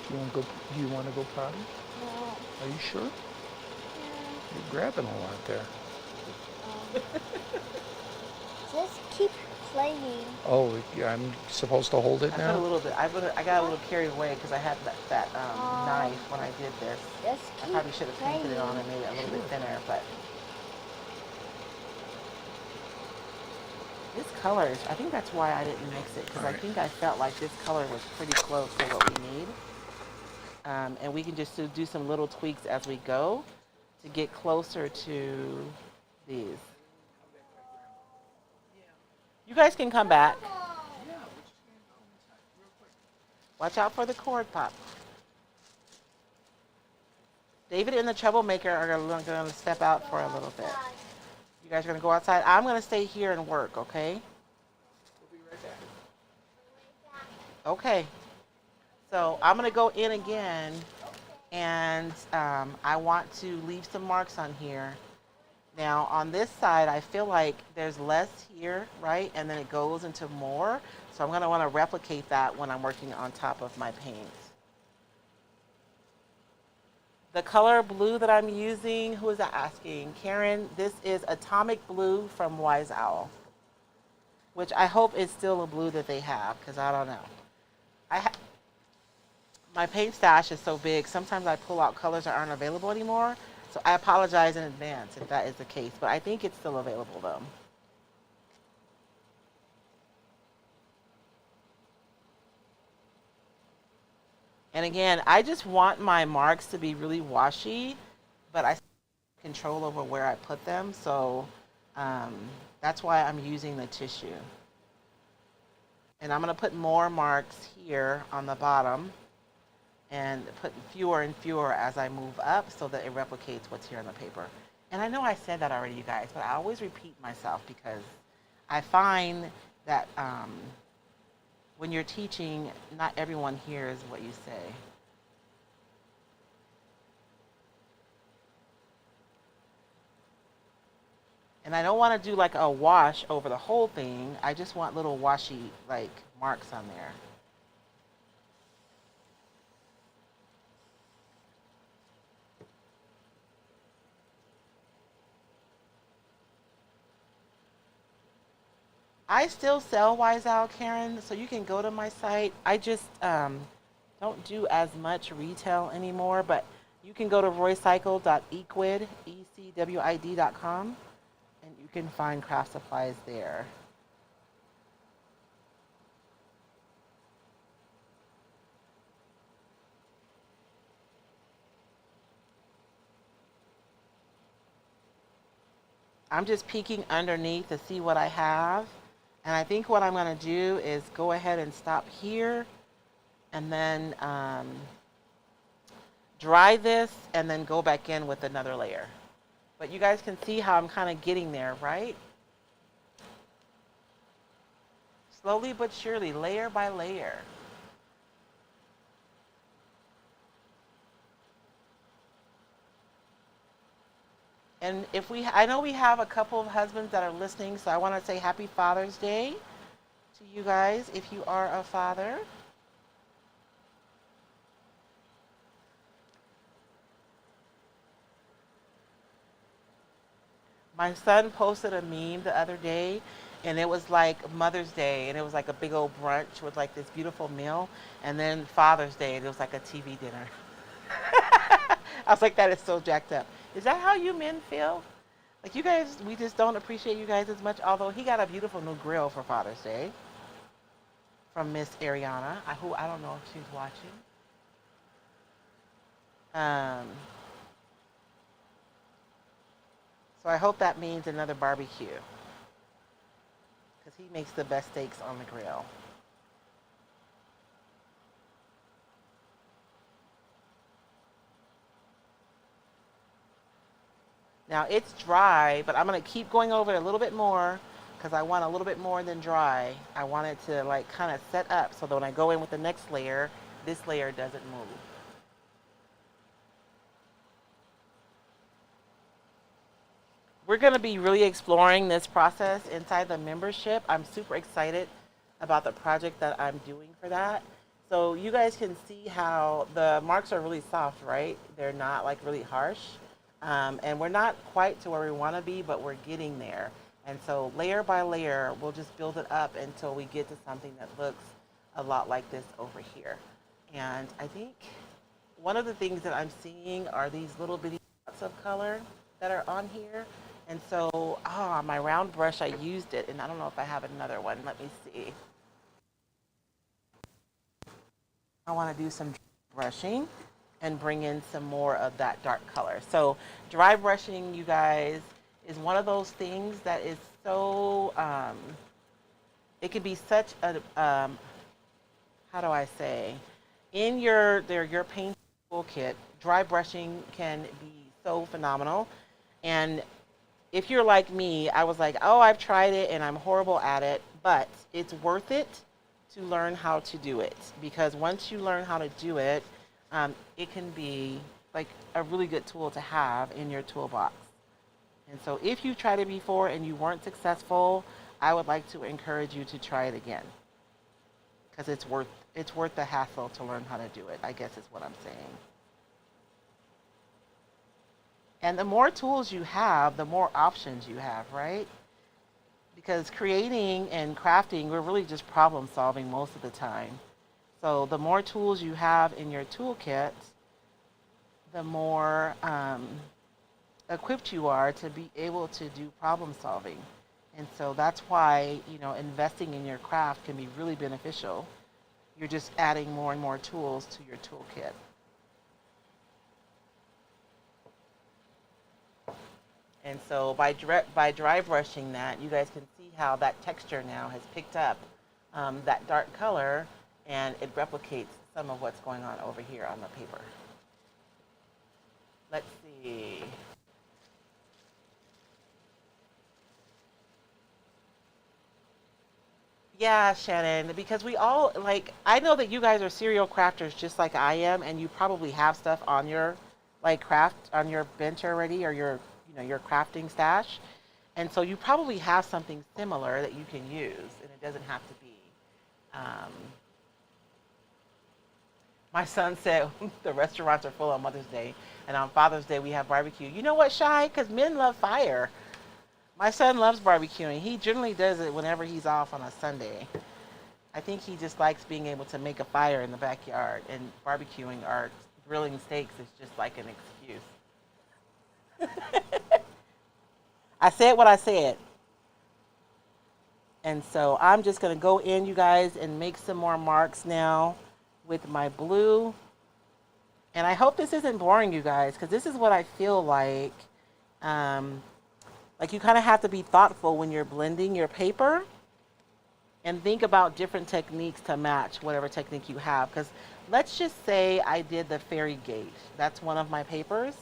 Do you want to go potty? No. Are you sure? You're grabbing a lot there. Just keep playing. Oh, yeah, I'm supposed to hold it I put a now? little bit. I got a little carried away because I had that knife when I did this. Just I keep probably should have playing. painted it on and made it a little bit thinner, but this color is. I think that's why I didn't mix it because I Alright. think I felt like this color was pretty close to what we need, and we can just do some little tweaks as we go to get closer to these. You guys can come back. Watch out for the cord pop. David and the troublemaker are going to step out for a little bit. You guys are going to go outside. I'm going to stay here and work, okay? We'll be right back. Okay. So I'm going to go in again, and I want to leave some marks on here Now on this side, I feel like there's less here, right? And then it goes into more. So I'm going to want to replicate that when I'm working on top of my paint. The color blue that I'm using, who is that asking? Karen, this is Atomic Blue from Wise Owl, which I hope is still a blue that they have, because I don't know. My paint stash is so big, sometimes I pull out colors that aren't available anymore. So I apologize in advance if that is the case, but I think it's still available though. And again, I just want my marks to be really washy, but I control over where I put them. So um, that's why I'm using the tissue. And I'm going to put more marks here on the bottom and put fewer and fewer as I move up so that it replicates what's here on the paper. And I know I said that already, you guys, but I always repeat myself because I find that when you're teaching, not everyone hears what you say. And I don't want to do like a wash over the whole thing. I just want little washy like marks on there. I still sell Wise Owl, Karen, so you can go to my site. I just don't do as much retail anymore, but you can go to roycycled.equid, ecwid.com, and you can find craft supplies there. I'm just peeking underneath to see what I have. And I think what I'm going to do is go ahead and stop here and then dry this and then go back in with another layer. But you guys can see how I'm kind of getting there, right? Slowly but surely, layer by layer. And I know we have a couple of husbands that are listening, so I want to say Happy Father's Day to you guys if you are a father. My son posted a meme the other day, and it was like Mother's Day, and it was like a big old brunch with like this beautiful meal, and then Father's Day, and it was like a TV dinner. I was like, that is so jacked up. Is that how you men feel? Like you guys, we just don't appreciate you guys as much, although he got a beautiful new grill for Father's Day from Miss Ariana, who I don't know if she's watching. So I hope that means another barbecue because he makes the best steaks on the grill. Now it's dry, but I'm going to keep going over it a little bit more because I want a little bit more than dry. I want it to like kind of set up so that when I go in with the next layer, this layer doesn't move. We're going to be really exploring this process inside the membership. I'm super excited about the project that I'm doing for that. So you guys can see how the marks are really soft, right? They're not like really harsh. And we're not quite to where we want to be, but we're getting there. And so layer by layer, we'll just build it up until we get to something that looks a lot like this over here. And I think one of the things that I'm seeing are these little bitty dots of color that are on here. And so, my round brush, I used it, and I don't know if I have another one. Let me see. I want to do some brushing and bring in some more of that dark color. So dry brushing, you guys, is one of those things that is so, it can be such a, how do I say, in your paint toolkit, dry brushing can be so phenomenal. And if you're like me, I was like, oh, I've tried it and I'm horrible at it, but it's worth it to learn how to do it. Because once you learn how to do it, it can be like a really good tool to have in your toolbox. And so if you tried it before and you weren't successful, I would like to encourage you to try it again because it's worth the hassle to learn how to do it, I guess is what I'm saying. And the more tools you have, the more options you have, right? Because creating and crafting, we're really just problem solving most of the time. So the more tools you have in your toolkit, the more equipped you are to be able to do problem solving. And so that's why, investing in your craft can be really beneficial. You're just adding more and more tools to your toolkit. And so by dry brushing that, you guys can see how that texture now has picked up that dark color, and it replicates some of what's going on over here on the paper. Let's see. Yeah, Shannon, because we all I know that you guys are serial crafters just like I am, and you probably have stuff on your craft on your bench already, or your crafting stash. And so you probably have something similar that you can use, and it doesn't have to be. Um, my son said the restaurants are full on Mother's Day, and on Father's Day we have barbecue. You know what, Shy? Because men love fire. My son loves barbecuing. He generally does it whenever he's off on a Sunday. I think he just likes being able to make a fire in the backyard, and barbecuing or grilling steaks is just like an excuse. I said what I said. And so I'm just going to go in, you guys, and make some more marks now with my blue. And I hope this isn't boring, you guys, because this is what I feel like. You kind of have to be thoughtful when you're blending your paper and think about different techniques to match whatever technique you have. Because let's just say I did the fairy gate. That's one of my papers.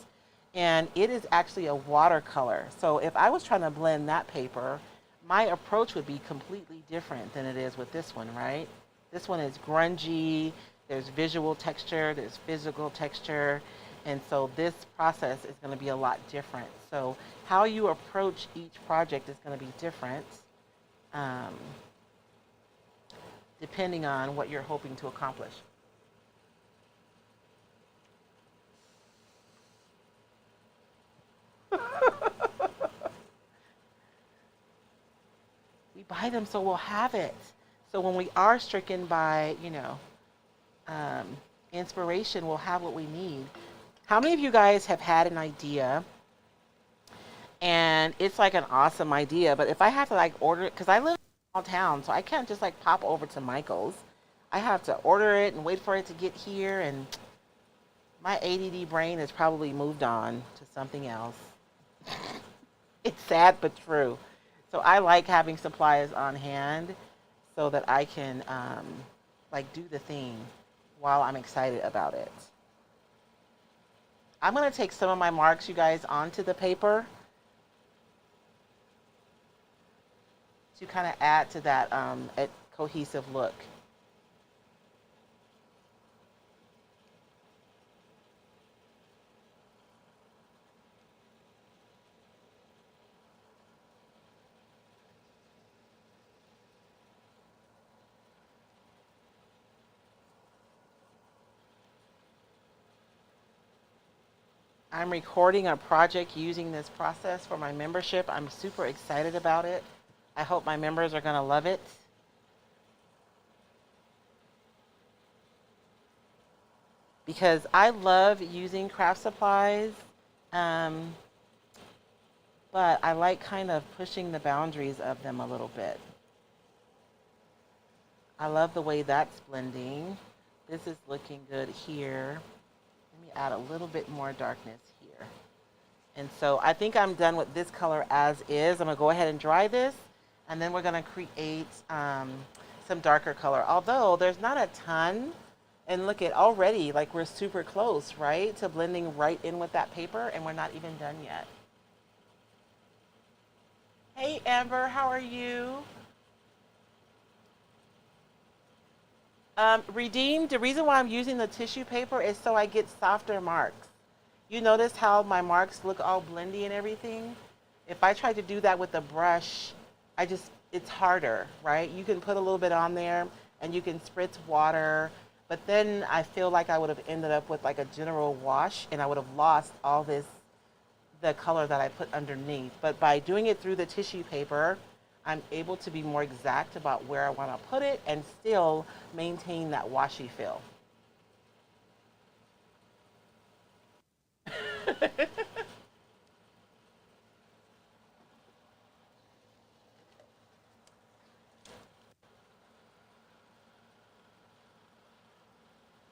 And it is actually a watercolor. So if I was trying to blend that paper, my approach would be completely different than it is with this one, right? This one is grungy. There's visual texture. There's physical texture. And so this process is going to be a lot different. So how you approach each project is going to be different depending on what you're hoping to accomplish. We buy them so we'll have it. So when we are stricken by, inspiration, we'll have what we need. How many of you guys have had an idea and it's like an awesome idea, but if I have to order it, because I live in a small town, so I can't just pop over to Michael's. I have to order it and wait for it to get here, and my ADD brain has probably moved on to something else. It's sad but true. So I like having supplies on hand so that I can do the thing while I'm excited about it. I'm going to take some of my marks, you guys, onto the paper to kind of add to that cohesive look. I'm recording a project using this process for my membership. I'm super excited about it. I hope my members are going to love it. Because I love using craft supplies, but I like kind of pushing the boundaries of them a little bit. I love the way that's blending. This is looking good here. Add a little bit more darkness here. And so I think I'm done with this color as is. I'm going to go ahead and dry this, and then we're going to create some darker color. Although there's not a ton, and look at already, we're super close, right, to blending right in with that paper, and we're not even done yet. Hey, Amber, how are you? Redeemed, the reason why I'm using the tissue paper is so I get softer marks. You notice how my marks look all blendy and everything? If I try to do that with a brush, it's harder, right? You can put a little bit on there and you can spritz water, but then I feel like I would have ended up with like a general wash and I would have lost all this, the color that I put underneath. But by doing it through the tissue paper, I'm able to be more exact about where I want to put it and still maintain that washy feel.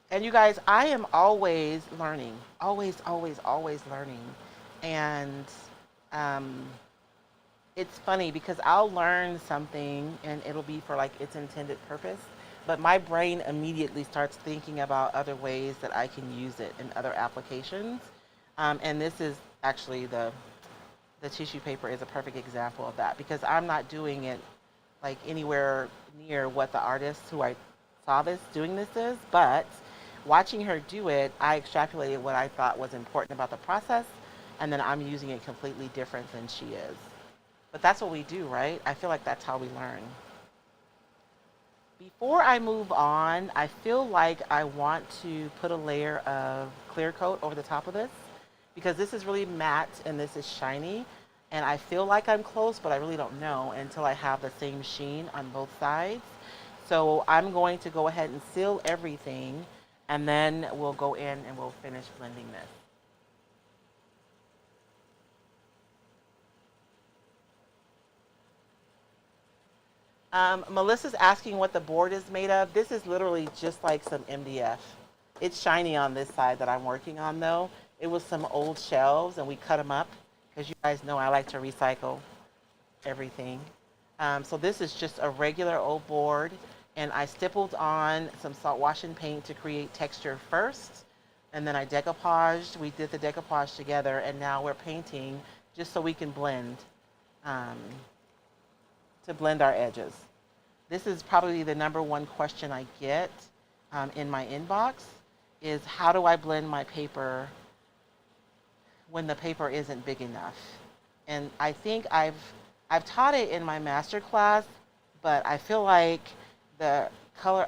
And you guys, I am always learning, always, always, always learning. And um, it's funny because I'll learn something and it'll be for like its intended purpose, but my brain immediately starts thinking about other ways that I can use it in other applications. And this is actually the tissue paper is a perfect example of that because I'm not doing it like anywhere near what the artist who I saw this doing this is, but watching her do it, I extrapolated what I thought was important about the process, and then I'm using it completely different than she is. But that's what we do, right? I feel like that's how we learn. Before I move on, I feel like I want to put a layer of clear coat over the top of this because this is really matte and this is shiny. And I feel like I'm close, but I really don't know until I have the same sheen on both sides. So I'm going to go ahead and seal everything, and then we'll go in and we'll finish blending this. Melissa's asking what the board is made of. This is literally just like some MDF. It's shiny on this side that I'm working on though. It was some old shelves and we cut them up because you guys know I like to recycle everything. So this is just a regular old board and I stippled on some salt washing paint to create texture first. And then I decoupaged. We did the decoupage together and now we're painting just so we can blend, um, to blend our edges. This is probably the number one question I get in my inbox is how do I blend my paper when the paper isn't big enough? And I think I've taught it in my master class, but I feel like the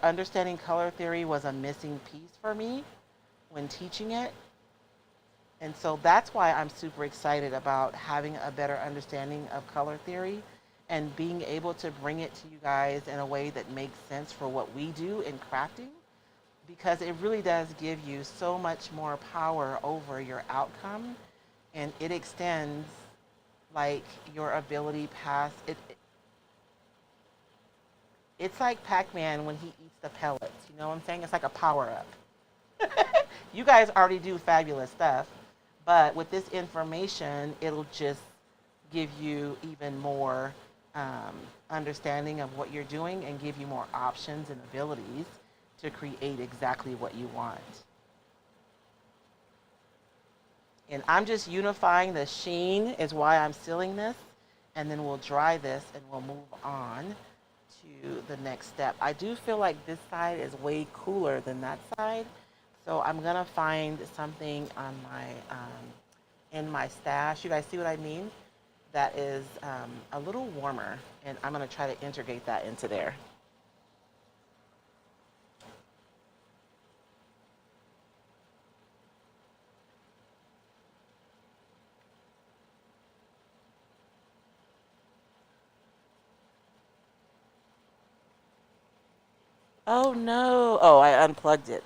understanding color theory was a missing piece for me when teaching it. And so that's why I'm super excited about having a better understanding of color theory and being able to bring it to you guys in a way that makes sense for what we do in crafting, because it really does give you so much more power over your outcome, and it extends like your ability past it. It's like Pac-Man when he eats the pellets. You know what I'm saying? It's like a power-up. You guys already do fabulous stuff, but with this information, it'll just give you even more understanding of what you're doing and give you more options and abilities to create exactly what you want. And I'm just unifying the sheen is why I'm sealing this, and then we'll dry this and we'll move on to the next step. I do feel like this side is way cooler than that side, so I'm gonna find something on my in my stash. You guys see what I mean? That is a little warmer, and I'm gonna try to integrate that into there. Oh no. Oh, I unplugged it.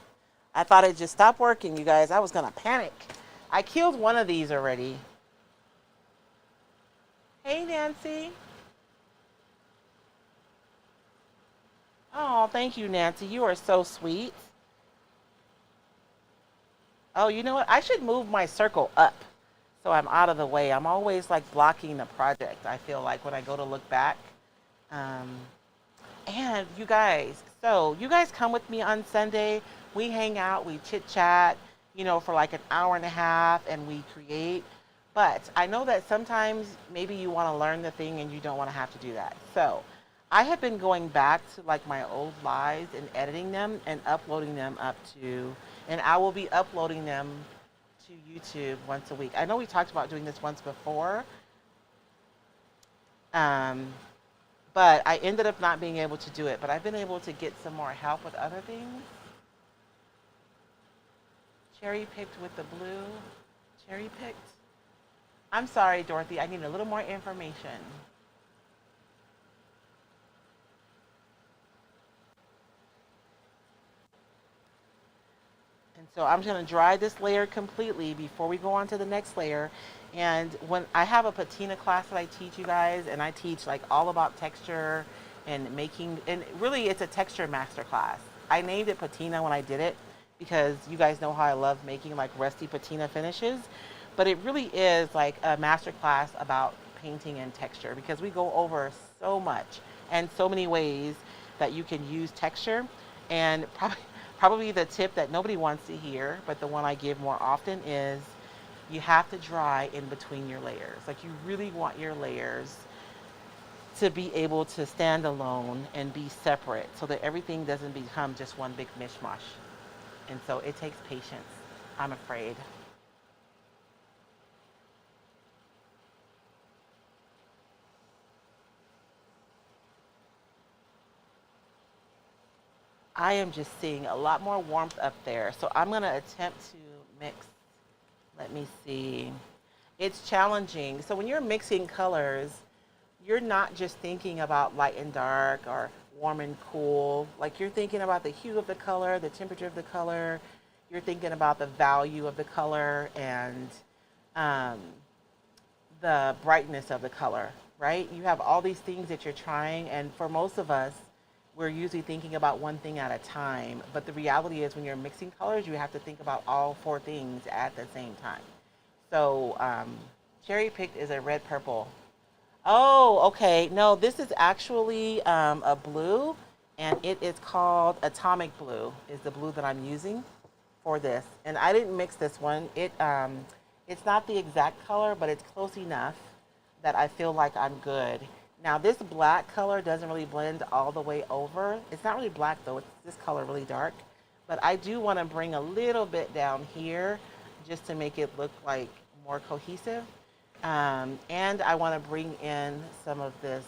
I thought it just stopped working, you guys. I was gonna panic. I killed one of these already. Hey, Nancy. Oh, thank you, Nancy. You are so sweet. Oh, you know what? I should move my circle up so I'm out of the way. I'm always like blocking the project, I feel like, when I go to look back. Um, and you guys, so you guys come with me on Sunday. We hang out, we chit chat, for like an hour and a half, and we create. But I know that sometimes maybe you want to learn the thing and you don't want to have to do that. So I have been going back to like my old lives and editing them and uploading them and I will be uploading them to YouTube once a week. I know we talked about doing this once before, Um, but I ended up not being able to do it. But I've been able to get some more help with other things. Cherry picked with the blue. Cherry picked. I'm sorry, Dorothy. I need a little more information. And so I'm just going to dry this layer completely before we go on to the next layer. And when I have a patina class that I teach you guys, and I teach like all about texture and making, and really it's a texture master class. I named it patina when I did it because you guys know how I love making like rusty patina finishes. But it really is like a master class about painting and texture because we go over so much and so many ways that you can use texture. And probably the tip that nobody wants to hear, but the one I give more often is you have to dry in between your layers. Like you really want your layers to be able to stand alone and be separate so that everything doesn't become just one big mishmash. And so it takes patience, I'm afraid. I am just seeing a lot more warmth up there. So I'm going to attempt to mix. Let me see. It's challenging. So when you're mixing colors, you're not just thinking about light and dark or warm and cool. Like you're thinking about the hue of the color, the temperature of the color. You're thinking about the value of the color and um, the brightness of the color, right? You have all these things that you're trying. And for most of us, we're usually thinking about one thing at a time. But the reality is when you're mixing colors, you have to think about all four things at the same time. So cherry picked is a red purple. Oh, okay. No, this is actually a blue, and it is called Atomic Blue is the blue that I'm using for this. And I didn't mix this one. It's not the exact color, but it's close enough that I feel like I'm good. Now this black color doesn't really blend all the way over. It's not really black though, it's this color really dark. But I do want to bring a little bit down here just to make it look like more cohesive. And I want to bring in some of this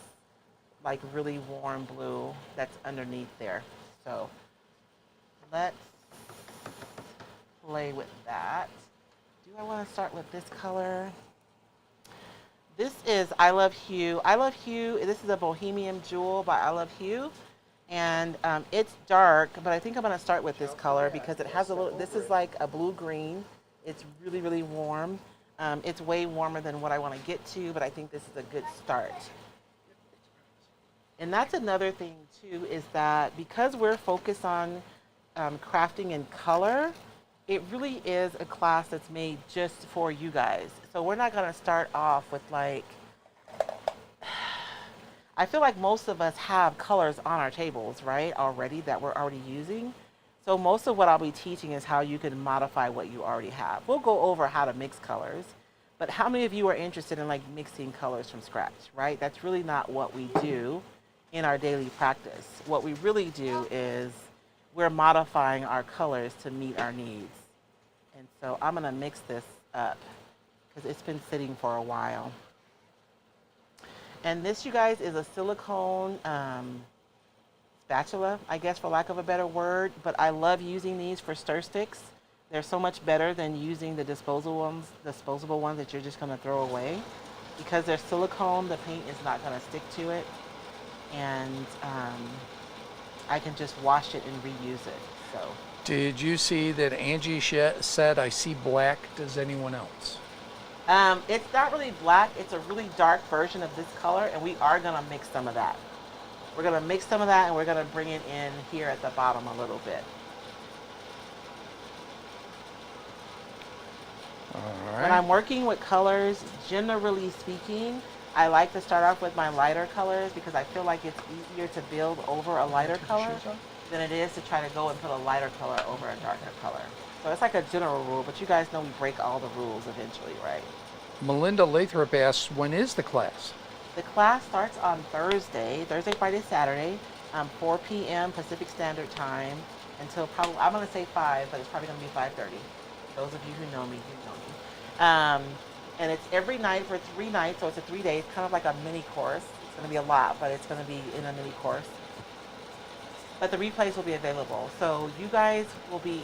like really warm blue that's underneath there. So let's play with that. Do I want to start with this color? This is I Love Hue. I Love Hue, this is a Bohemian Jewel by I Love Hue. And it's dark, but I think I'm going to start with this color because it has a little, this is like a blue-green. It's really, really warm. It's way warmer than what I want to get to, but I think this is a good start. And that's another thing, too, is that because we're focused on crafting in color, it really is a class that's made just for you guys. So we're not going to start off with like, I feel like most of us have colors on our tables, right, already that we're already using. So most of what I'll be teaching is how you can modify what you already have. We'll go over how to mix colors, but how many of you are interested in like mixing colors from scratch, right? That's really not what we do in our daily practice. What we really do is we're modifying our colors to meet our needs. And so I'm gonna mix this up because it's been sitting for a while. And this, you guys, is a silicone spatula, I guess, for lack of a better word. But I love using these for stir sticks. They're so much better than using the disposable ones that you're just going to throw away. Because they're silicone, the paint is not going to stick to it. And I can just wash it and reuse it. So. Did you see that Angie said, I see black? Does anyone else? It's not really black. It's a really dark version of this color, and we are going to mix some of that. We're going to mix some of that, and we're going to bring it in here at the bottom a little bit. All right. When I'm working with colors, generally speaking, I like to start off with my lighter colors because I feel like it's easier to build over a lighter color than it is to try to go and put a lighter color over a darker color. So it's like a general rule, but you guys know we break all the rules eventually, right? Melinda Lathrop asks, when is the class? The class starts on Thursday, Friday, Saturday, 4 p.m. Pacific Standard Time until probably, I'm going to say 5, but it's probably going to be 5:30. Those of you who know me, you know me. And it's every night for 3 nights, so it's a 3 days, kind of like a mini course. It's going to be a lot, but it's going to be in a mini course. But the replays will be available. So you guys will be,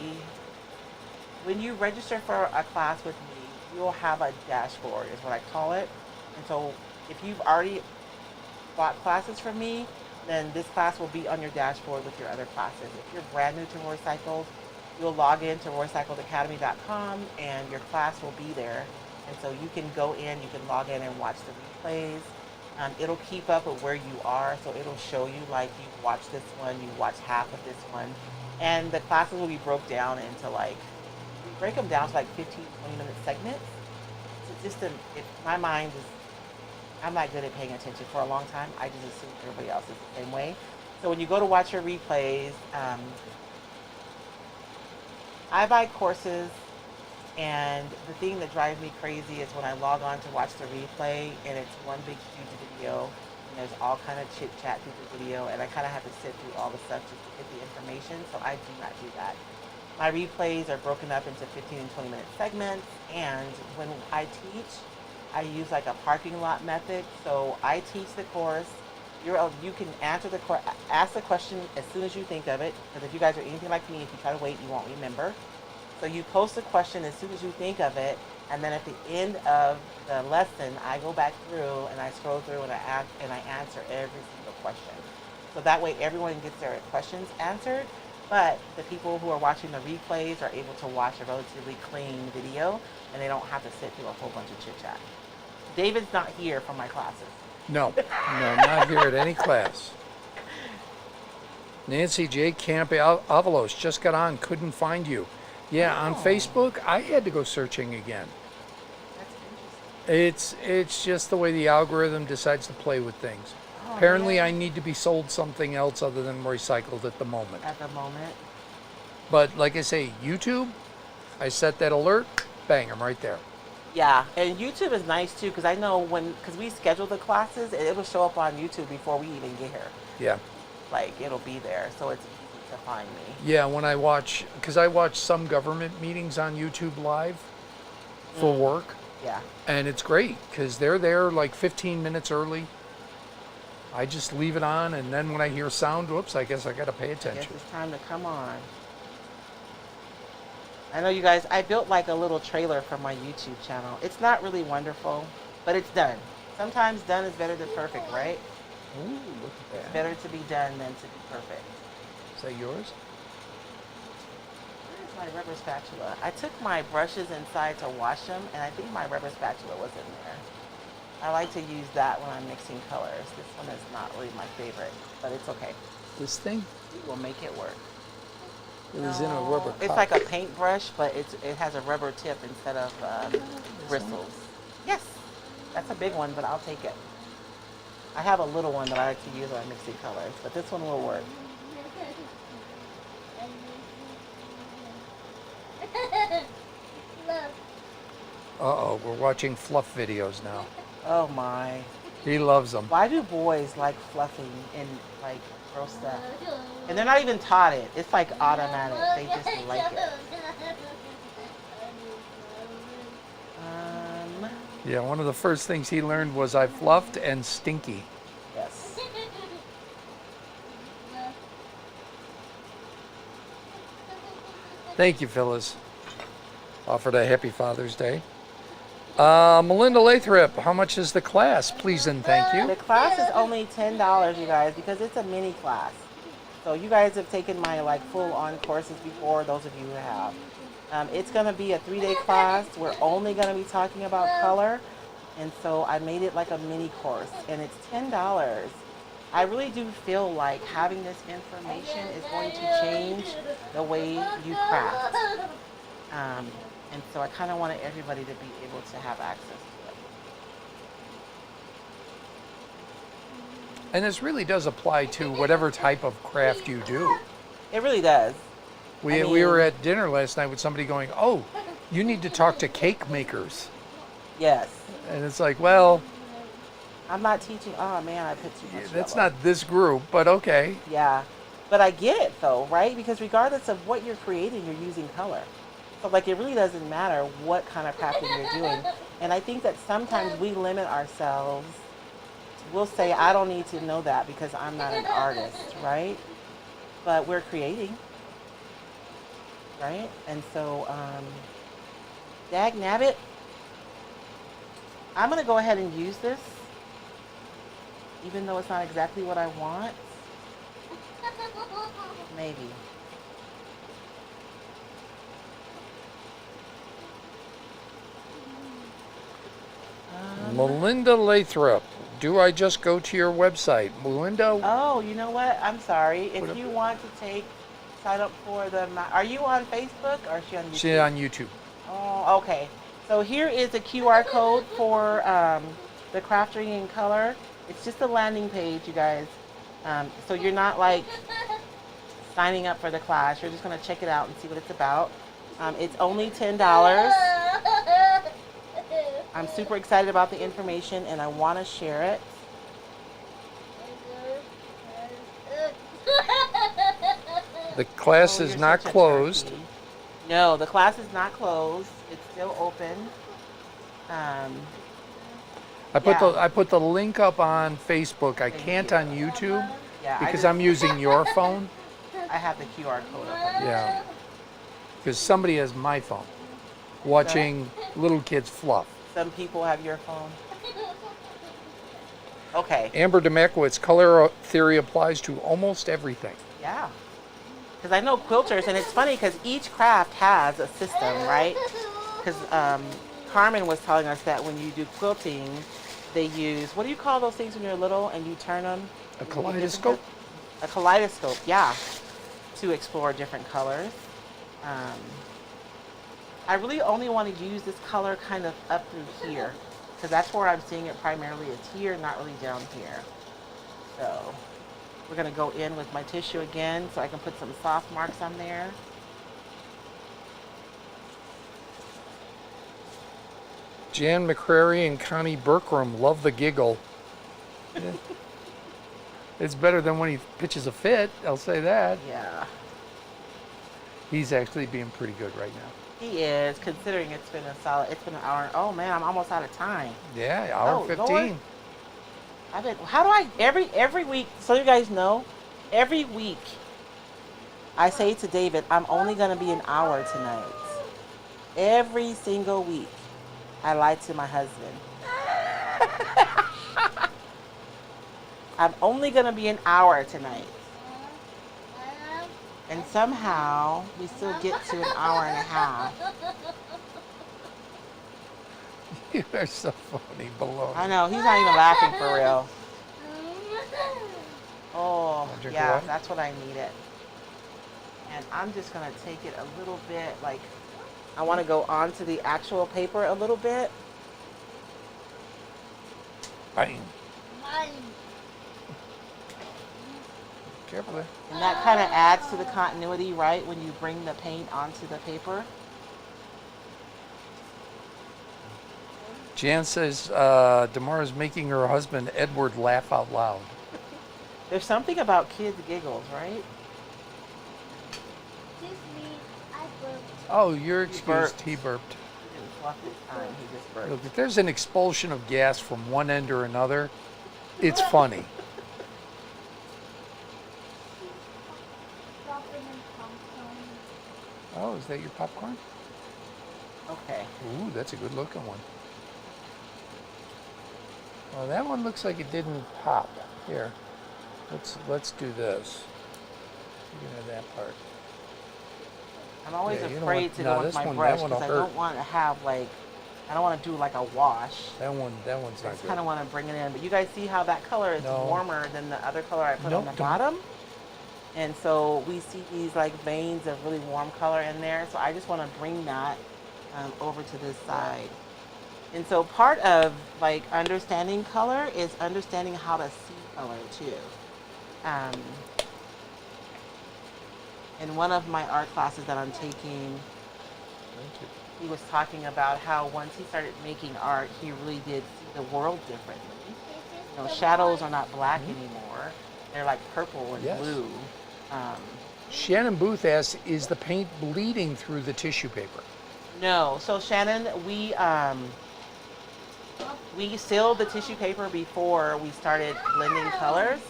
when you register for a class with me, you'll have a dashboard, is what I call it. And so if you've already bought classes from me, then this class will be on your dashboard with your other classes. If you're brand new to Roycycled, you'll log in to roycycledacademy.com and your class will be there. And so you can go in, you can log in and watch the replays. It'll keep up with where you are, so it'll show you like you watched this one, you watched half of this one. And the classes will be broke down into like, we break them down to like 15, 20-minute segments. So just my mind is, I'm not good at paying attention for a long time. I just assume everybody else is the same way. So when you go to watch your replays, I buy courses, and the thing that drives me crazy is when I log on to watch the replay and it's one big huge video and there's all kind of chit chat through the video, and I kind of have to sit through all the stuff just to get the information. So I do not do that. My replays are broken up into 15 and 20-minute segments, and when I teach, I use like a parking lot method. So I teach the course. You can ask the question as soon as you think of it, because if you guys are anything like me, if you try to wait, you won't remember. So you post a question as soon as you think of it, and then at the end of the lesson, I go back through and I scroll through and I answer every single question. So that way everyone gets their questions answered, but the people who are watching the replays are able to watch a relatively clean video, and they don't have to sit through a whole bunch of chit chat. David's not here for my classes. No, not here at any class. Nancy J. Camp Avalos just got on, couldn't find you. Yeah, on Facebook, I had to go searching again. That's interesting. It's just the way the algorithm decides to play with things. Oh, Apparently, man. I need to be sold something else other than Roycycled at the moment. At the moment. But like I say, YouTube, I set that alert, bang, I'm right there. Yeah, and YouTube is nice too, because I know because we schedule the classes, and it'll show up on YouTube before we even get here. Yeah. Like, it'll be there, so it's easy to find me. Yeah, when I watch some government meetings on YouTube Live for work. Yeah. And it's great, because they're there like 15 minutes early. I just leave it on, and then when I hear sound, whoops, I guess I got to pay I guess attention. it's time to come on. I know you guys, I built like a little trailer for my YouTube channel. It's not really wonderful, but it's done. Sometimes done is better than perfect, right? Ooh, look at It's that. better to be done than to be perfect. Is that yours? Where's my rubber spatula? I took my brushes inside to wash them, and I think my rubber spatula was in there. I like to use that when I'm mixing colors. This one is not really my favorite, but it's okay. This thing? We will make it work. It was in a rubber cup. It's like a paintbrush, but it has a rubber tip instead of bristles. Yes, that's a big one, but I'll take it. I have a little one that I like to use when I'm mixing colors, but this one will work. Uh-oh, we're watching fluff videos now. Oh my. He loves them. Why do boys like fluffing and like gross stuff? And they're not even taught it. It's like automatic. They just like it. Yeah, one of the first things he learned was I fluffed and stinky. Yes. Thank you, Phyllis. Offered a happy Father's Day. Melinda Lathrop, how much is the class? Please and thank you. The class is only $10, you guys, because it's a mini class. So you guys have taken my like full-on courses before, those of you who have. It's going to be a 3-day class. We're only going to be talking about color. And so I made it like a mini course, and it's $10. I really do feel like having this information is going to change the way you craft. And so I kind of wanted everybody to be able to have access to it. And this really does apply to whatever type of craft you do. It really does. We were at dinner last night with somebody going, oh, you need to talk to cake makers. Yes. And it's like, well, I'm not teaching. Oh man, I put too much. that's yellow. not this group, but okay. Yeah, but I get it though, right? Because regardless of what you're creating, you're using color. So like it really doesn't matter what kind of crafting you're doing. And I think that sometimes we limit ourselves to we'll say I don't need to know that because I'm not an artist, right? But we're creating, right? And so, dag nabbit, I'm gonna go ahead and use this, even though it's not exactly what I want. Maybe. Melinda Lathrop, do I just go to your website? Melinda, Oh, you know what? I'm sorry. If you want to sign up for are you on Facebook or is she on YouTube? she's on YouTube. Oh, okay. So here is a QR code for the Crafting in Color. It's just a landing page, you guys. So you're not like signing up for the class. You're just going to check it out and see what it's about. It's only $10. I'm super excited about the information and I want to share it. The class Oh, is you're not such a closed. turkey. No, the class is not closed. It's still open. I put the link up on Facebook. I can't on YouTube Yeah, because I'm using your phone. I have the QR code up. Yeah. Because somebody has my phone watching little kids fluff. Some people have your phone. Okay. Amber Demakowitz, color theory applies to almost everything. Yeah. Because I know quilters, and it's funny because each craft has a system, right? Because Carmen was telling us that when you do quilting, they use, what do you call those things when you're little and you turn them? A kaleidoscope? A kaleidoscope, yeah, to explore different colors. I really only want to use this color kind of up through here because that's where I'm seeing it primarily. It's here, not really down here. So we're going to go in with my tissue again so I can put some soft marks on there. Jan McCrary and Connie Berkram love the giggle. Yeah. It's better than when he pitches a fit, I'll say that. Yeah. He's actually being pretty good right now. He is, considering it's been an hour. Oh man, I'm almost out of time. Yeah, hour 15. Lord. How do I, every week, so you guys know, every week I say to David, I'm only going to be an hour tonight. Every single week I lie to my husband. I'm only going to be an hour tnight. And somehow we still get to an hour and a half. You are so funny, baloney. I know, he's not even laughing for real. Oh, yeah, that's what I needed. And I'm just going to take it a little bit, like, I want to go onto the actual paper a little bit. Bang. Careful there. And that kind of adds to the continuity, right, when you bring the paint onto the paper. Jan says Damara's making her husband Edward laugh out loud. There's something about kids' giggles, right? Excuse me, I burped. Oh, you're excused. burped. He burped. He didn't fluff this time, he just burped. Look, if there's an expulsion of gas from one end or another, it's funny. Oh, is that your popcorn? Okay. Ooh, that's a good looking one. Well, that one looks like it didn't pop. Here, let's do this. You can have that part. I'm always Yeah, you don't afraid want- to no, go with this my one- brush that one'll because I hurt. don't want to have like, I don't want to do like a wash. That one's I not just good. kind of want to bring it in. But you guys see how that color is No. warmer than the other color I put Nope, on the don't. bottom? And so we see these like veins of really warm color in there. So I just want to bring that over to this side. And so part of like understanding color is understanding how to see color too. In one of my art classes that I'm taking, he was talking about how once he started making art, he really did see the world differently. You know, shadows are not black anymore. They're like purple and Yes. blue. Shannon Booth asks, is the paint bleeding through the tissue paper? No. So Shannon, we we sealed the tissue paper before we started blending colors.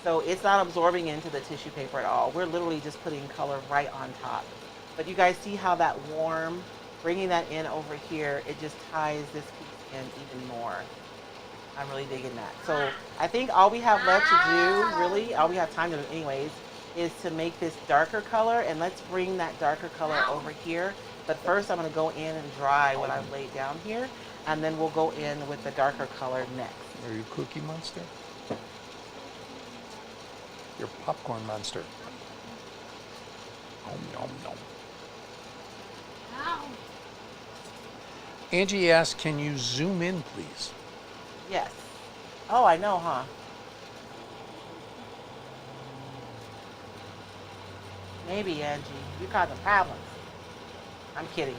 So it's not absorbing into the tissue paper at all. We're literally just putting color right on top. But you guys see how that warm, bringing that in over here, it just ties this piece in even more. I'm really digging that. So I think all we have left to do, really, all we have time to do anyways, is to make this darker color. And let's bring that darker color over here. But first I'm gonna go in and dry what I've laid down here. And then we'll go in with the darker color next. Are you Cookie Monster? You're Popcorn Monster. Nom, nom, nom. Angie asks, can you zoom in, please? Yes. Oh, I know, huh? Maybe, Angie. You causing problems. I'm kidding.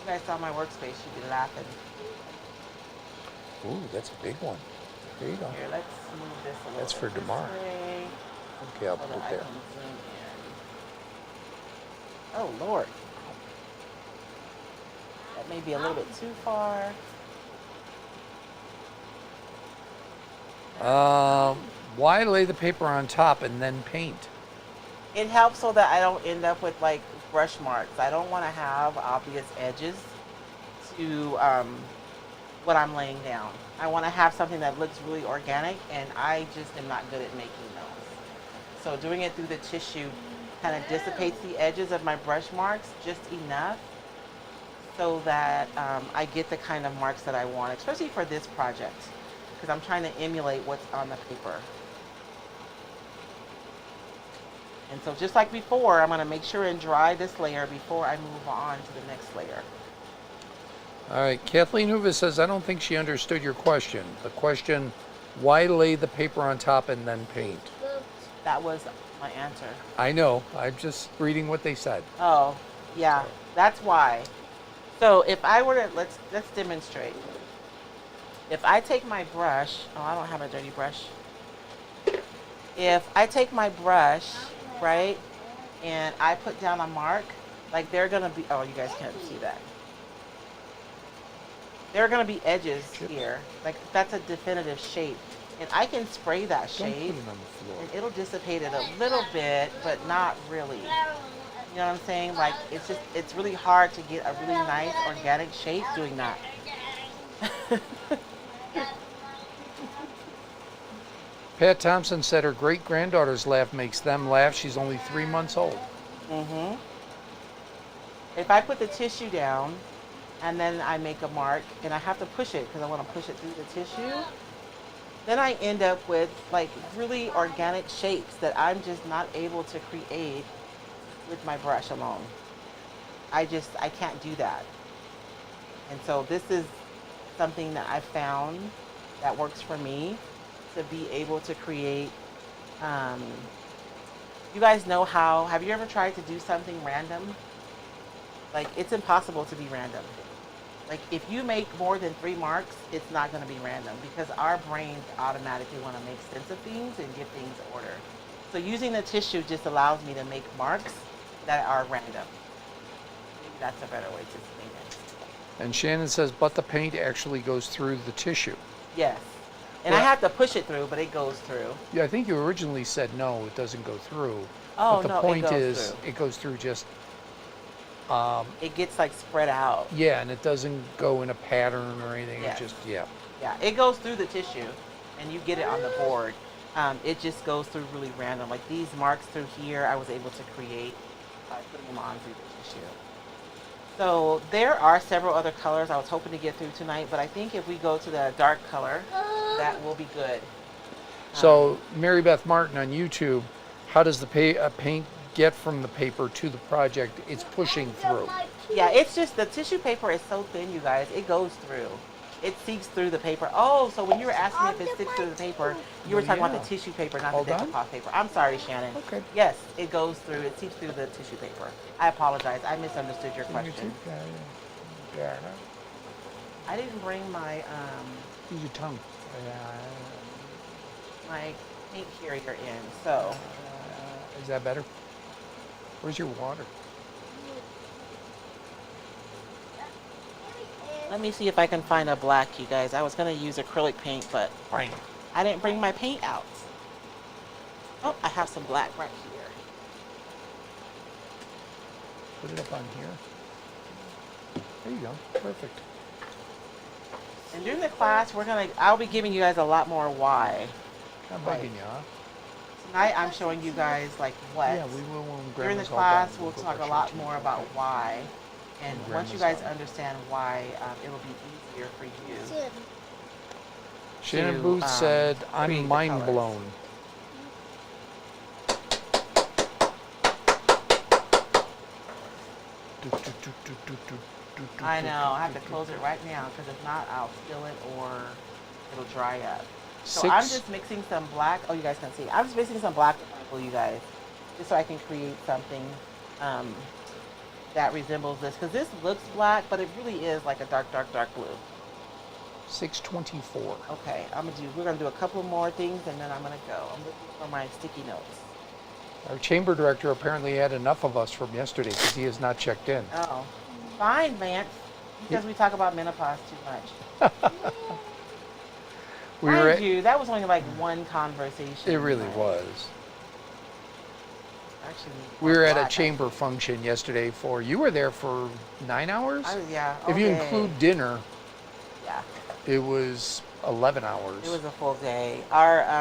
You guys saw my workspace, you'd be laughing. Ooh, that's a big one. There you go. Here, let's move this a little That's for bit this tomorrow. way Okay, I'll so put that it I there. can zoom in. Oh, Lord. That may be a little bit too far. Why lay the paper on top and then paint? It helps so that I don't end up with like brush marks. I don't want to have obvious edges to what I'm laying down. I want to have something that looks really organic, and I just am not good at making those. So doing it through the tissue kind of dissipates the edges of my brush marks just enough so that I get the kind of marks that I want, especially for this project, because I'm trying to emulate what's on the paper. And so just like before, I'm going to make sure and dry this layer before I move on to the next layer. All right, Kathleen Hoover says, I don't think she understood your question. The question, why lay the paper on top and then paint? That was my answer. I know, I'm just reading what they said. Oh, yeah, that's why. So if I were to, let's demonstrate. If I take my brush, oh, I don't have a dirty brush. If I take my brush, right, and I put down a mark, like they're gonna be, oh, you guys can't see that. There are gonna be edges here, like that's a definitive shape. And I can spray that Don't shape, put it on the floor. and it'll dissipate it a little bit, but not really. You know what I'm saying? Like, it's really hard to get a really nice organic shape doing that. Pat Thompson said her great-granddaughter's laugh makes them laugh. She's only 3 months old. Mm-hmm. If I put the tissue down and then I make a mark and I have to push it because I want to push it through the tissue, then I end up with like really organic shapes that I'm just not able to create with my brush alone. I can't do that. And so this is something that I found that works for me to be able to create. You guys know how, have you ever tried to do something random? Like, it's impossible to be random. Like, if you make more than 3 marks, it's not going to be random because our brains automatically want to make sense of things and give things order. So using the tissue just allows me to make marks that are random. Maybe that's a better way to explain it. And Shannon says, but the paint actually goes through the tissue. Yes. And I have to push it through, but it goes through. Yeah, I think you originally said no, it doesn't go through. Oh, but the no, point it goes is, through. it goes through just, It gets like spread out. yeah, and it doesn't go in a pattern or anything. Yes. It just, yeah. Yeah, it goes through the tissue, and you get it on the board. It just goes through really random. Like these marks through here, I was able to create by putting them on through the tissue. So there are several other colors I was hoping to get through tonight, but I think if we go to the dark color, that will be good. So, Mary Beth Martin on YouTube, how does the paint get from the paper to the project? It's pushing through. Yeah, it's just the tissue paper is so thin, you guys. It goes through. It seeps through the paper. Oh, so when you were asking me if it sticks through the paper, you were talking about the tissue paper, not All the done? decoupage paper. I'm sorry, Shannon. Okay. Yes, it goes through. It seeps through the tissue paper. I apologize. I misunderstood your question. I didn't bring my Use your tongue. my paint carrier in, so Is that better? Where's your water? Let me see if I can find a black, you guys. I was going to use acrylic paint, but I didn't bring my paint out. Oh, I have some black right here. Put it up on here. There you go. Perfect. And during the class, I'll be giving you guys a lot more why. Not bugging you, huh? Tonight, I'm showing you guys like what. Yeah, we will when During the Grandma's all done. class, we'll go talk a brush lot our more teeth. about why. And When once you Grandma's guys done. understand why, it'll be easier for you. Sid. Shannon to, Booth said, create I'm the mind colors. blown. I know. I have to close it right now because if not, I'll spill it or it'll dry up. So I'm just mixing some black. Oh, you guys can see. I'm just mixing some black with purple, you guys, just so I can create something that resembles this. Because this looks black, but it really is like a dark, dark, dark blue. 624. Okay, we're gonna do a couple more things and then I'm gonna go. I'm looking for my sticky notes. Our chamber director apparently had enough of us from yesterday because he has not checked in. Oh, fine, Vance. Because we talk about menopause too much. Mind you, that was only like one conversation. It really but was. Actually, We were at a black, chamber function yesterday you were there for 9 hours? Yeah. If you okay. include dinner, Yeah. it was 11 hours. It was a full day.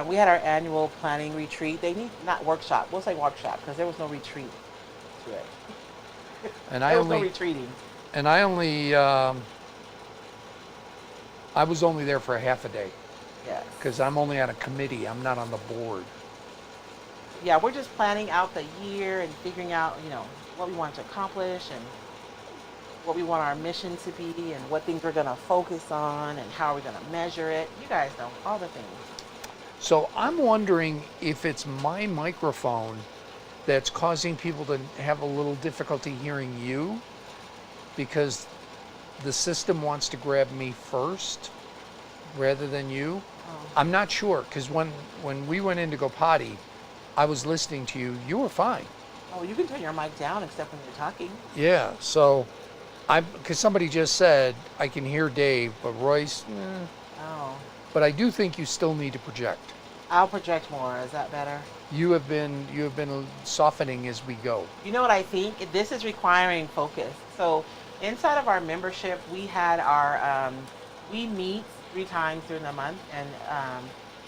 We had our annual planning retreat. Not workshop. We'll say workshop because there was no retreat to it. And there was no retreating. And I was only there for a half a day. Yes. Because I'm only on a committee. I'm not on the board. Yeah, we're just planning out the year and figuring out, what we want to accomplish and what we want our mission to be and what things we're going to focus on and how we're going to measure it. You guys know all the things. So I'm wondering if it's my microphone that's causing people to have a little difficulty hearing you because the system wants to grab me first rather than you. Oh. I'm not sure because when we went in to go potty, I was listening to you. You were fine. Oh, you can turn your mic down except when you're talking. Yeah, so because somebody just said I can hear Dave, but Royce, Oh. But I do think you still need to project. I'll project more. Is that better? You have been softening as we go. You know what I think? This is requiring focus. So inside of our membership, we had we meet 3 times during the month, and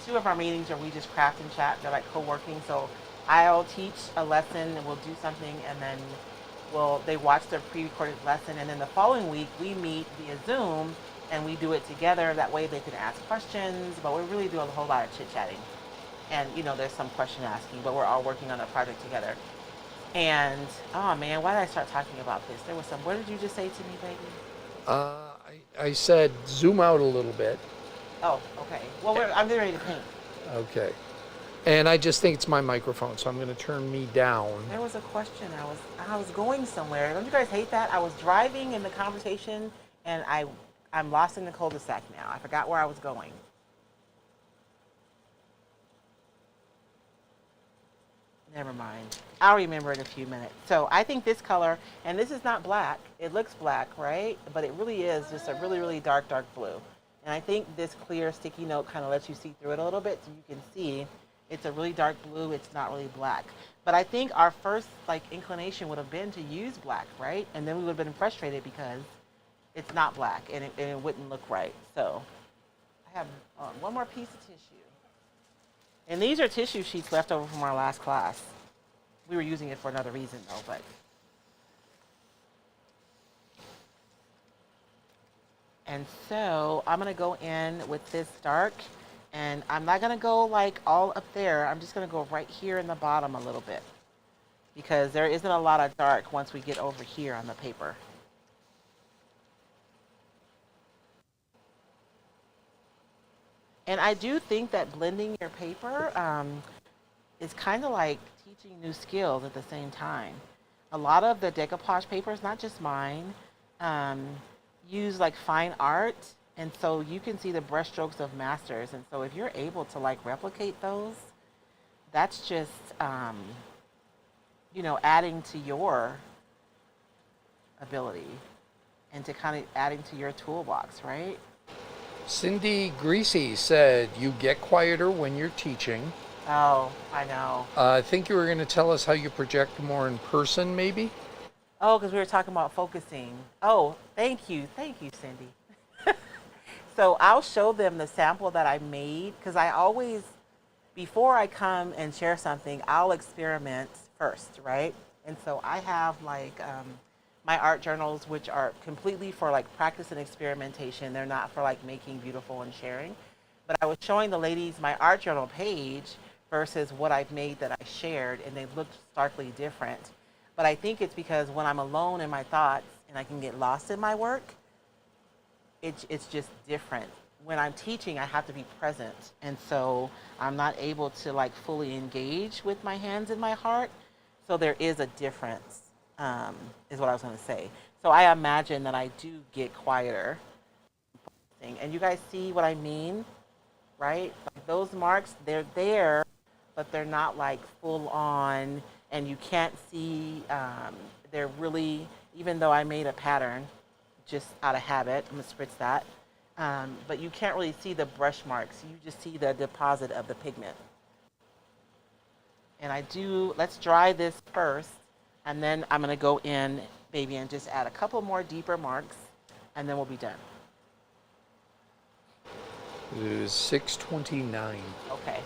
2 of our meetings are we just craft and chat. They're like co-working. So I'll teach a lesson and we'll do something, and then they watch their pre-recorded lesson, and then the following week we meet via Zoom and we do it together. That way they can ask questions, but we really do a whole lot of chit-chatting. And, there's some question asking, but we're all working on a project together. And, oh man, why did I start talking about this? There was what did you just say to me, baby? I said zoom out a little bit. Oh, okay. Well, I'm getting ready to paint. Okay. And I just think it's my microphone, so I'm going to turn me down. There was a question. I was going somewhere. Don't you guys hate that? I was driving in the conversation, and I'm lost in the cul-de-sac now. I forgot where I was going. Never mind. I'll remember in a few minutes. So I think this color, and this is not black. It looks black, right? But it really is just a really, really dark, dark blue. And I think this clear sticky note kind of lets you see through it a little bit so you can see it's a really dark blue. It's not really black. But I think our first inclination would have been to use black, right? And then we would have been frustrated because it's not black and it wouldn't look right. So I have one more piece of tissue. And these are tissue sheets left over from our last class. We were using it for another reason though, but. And so I'm gonna go in with this dark, and I'm not gonna go all up there. I'm just gonna go right here in the bottom a little bit because there isn't a lot of dark once we get over here on the paper. And I do think that blending your paper is kind of like teaching new skills at the same time. A lot of the decoupage papers, not just mine, use fine art, and so you can see the brushstrokes of masters. And so if you're able to replicate those, that's just adding to your ability. and to kind of adding to your toolbox, right? Cindy Greasy said, you get quieter when you're teaching. Oh, I know. I think you were going to tell us how you project more in person, maybe? Oh, because we were talking about focusing. Oh, thank you. Thank you, Cindy. So I'll show them the sample that I made because I always, before I come and share something, I'll experiment first, right? And so I have like my art journals, which are completely for like practice and experimentation. They're not for like making beautiful and sharing. But I was showing the ladies my art journal page versus what I've made that I shared, and they looked starkly different. But I think it's because when I'm alone in my thoughts and I can get lost in my work, it's just different. When I'm teaching, I have to be present. And so I'm not able to like fully engage with my hands and my heart. So there is a difference, is what I was going to say. So I imagine that I do get quieter. And you guys see what I mean, right? Like those marks, they're there, but they're not like full on. And you can't see, they're really, even though I made a pattern just out of habit, I'm going to spritz that. But you can't really see the brush marks. You just see the deposit of the pigment. And let's dry this first, and then I'm going to go in, baby, and just add a couple more deeper marks, and then we'll be done. It is 6:29. Okay.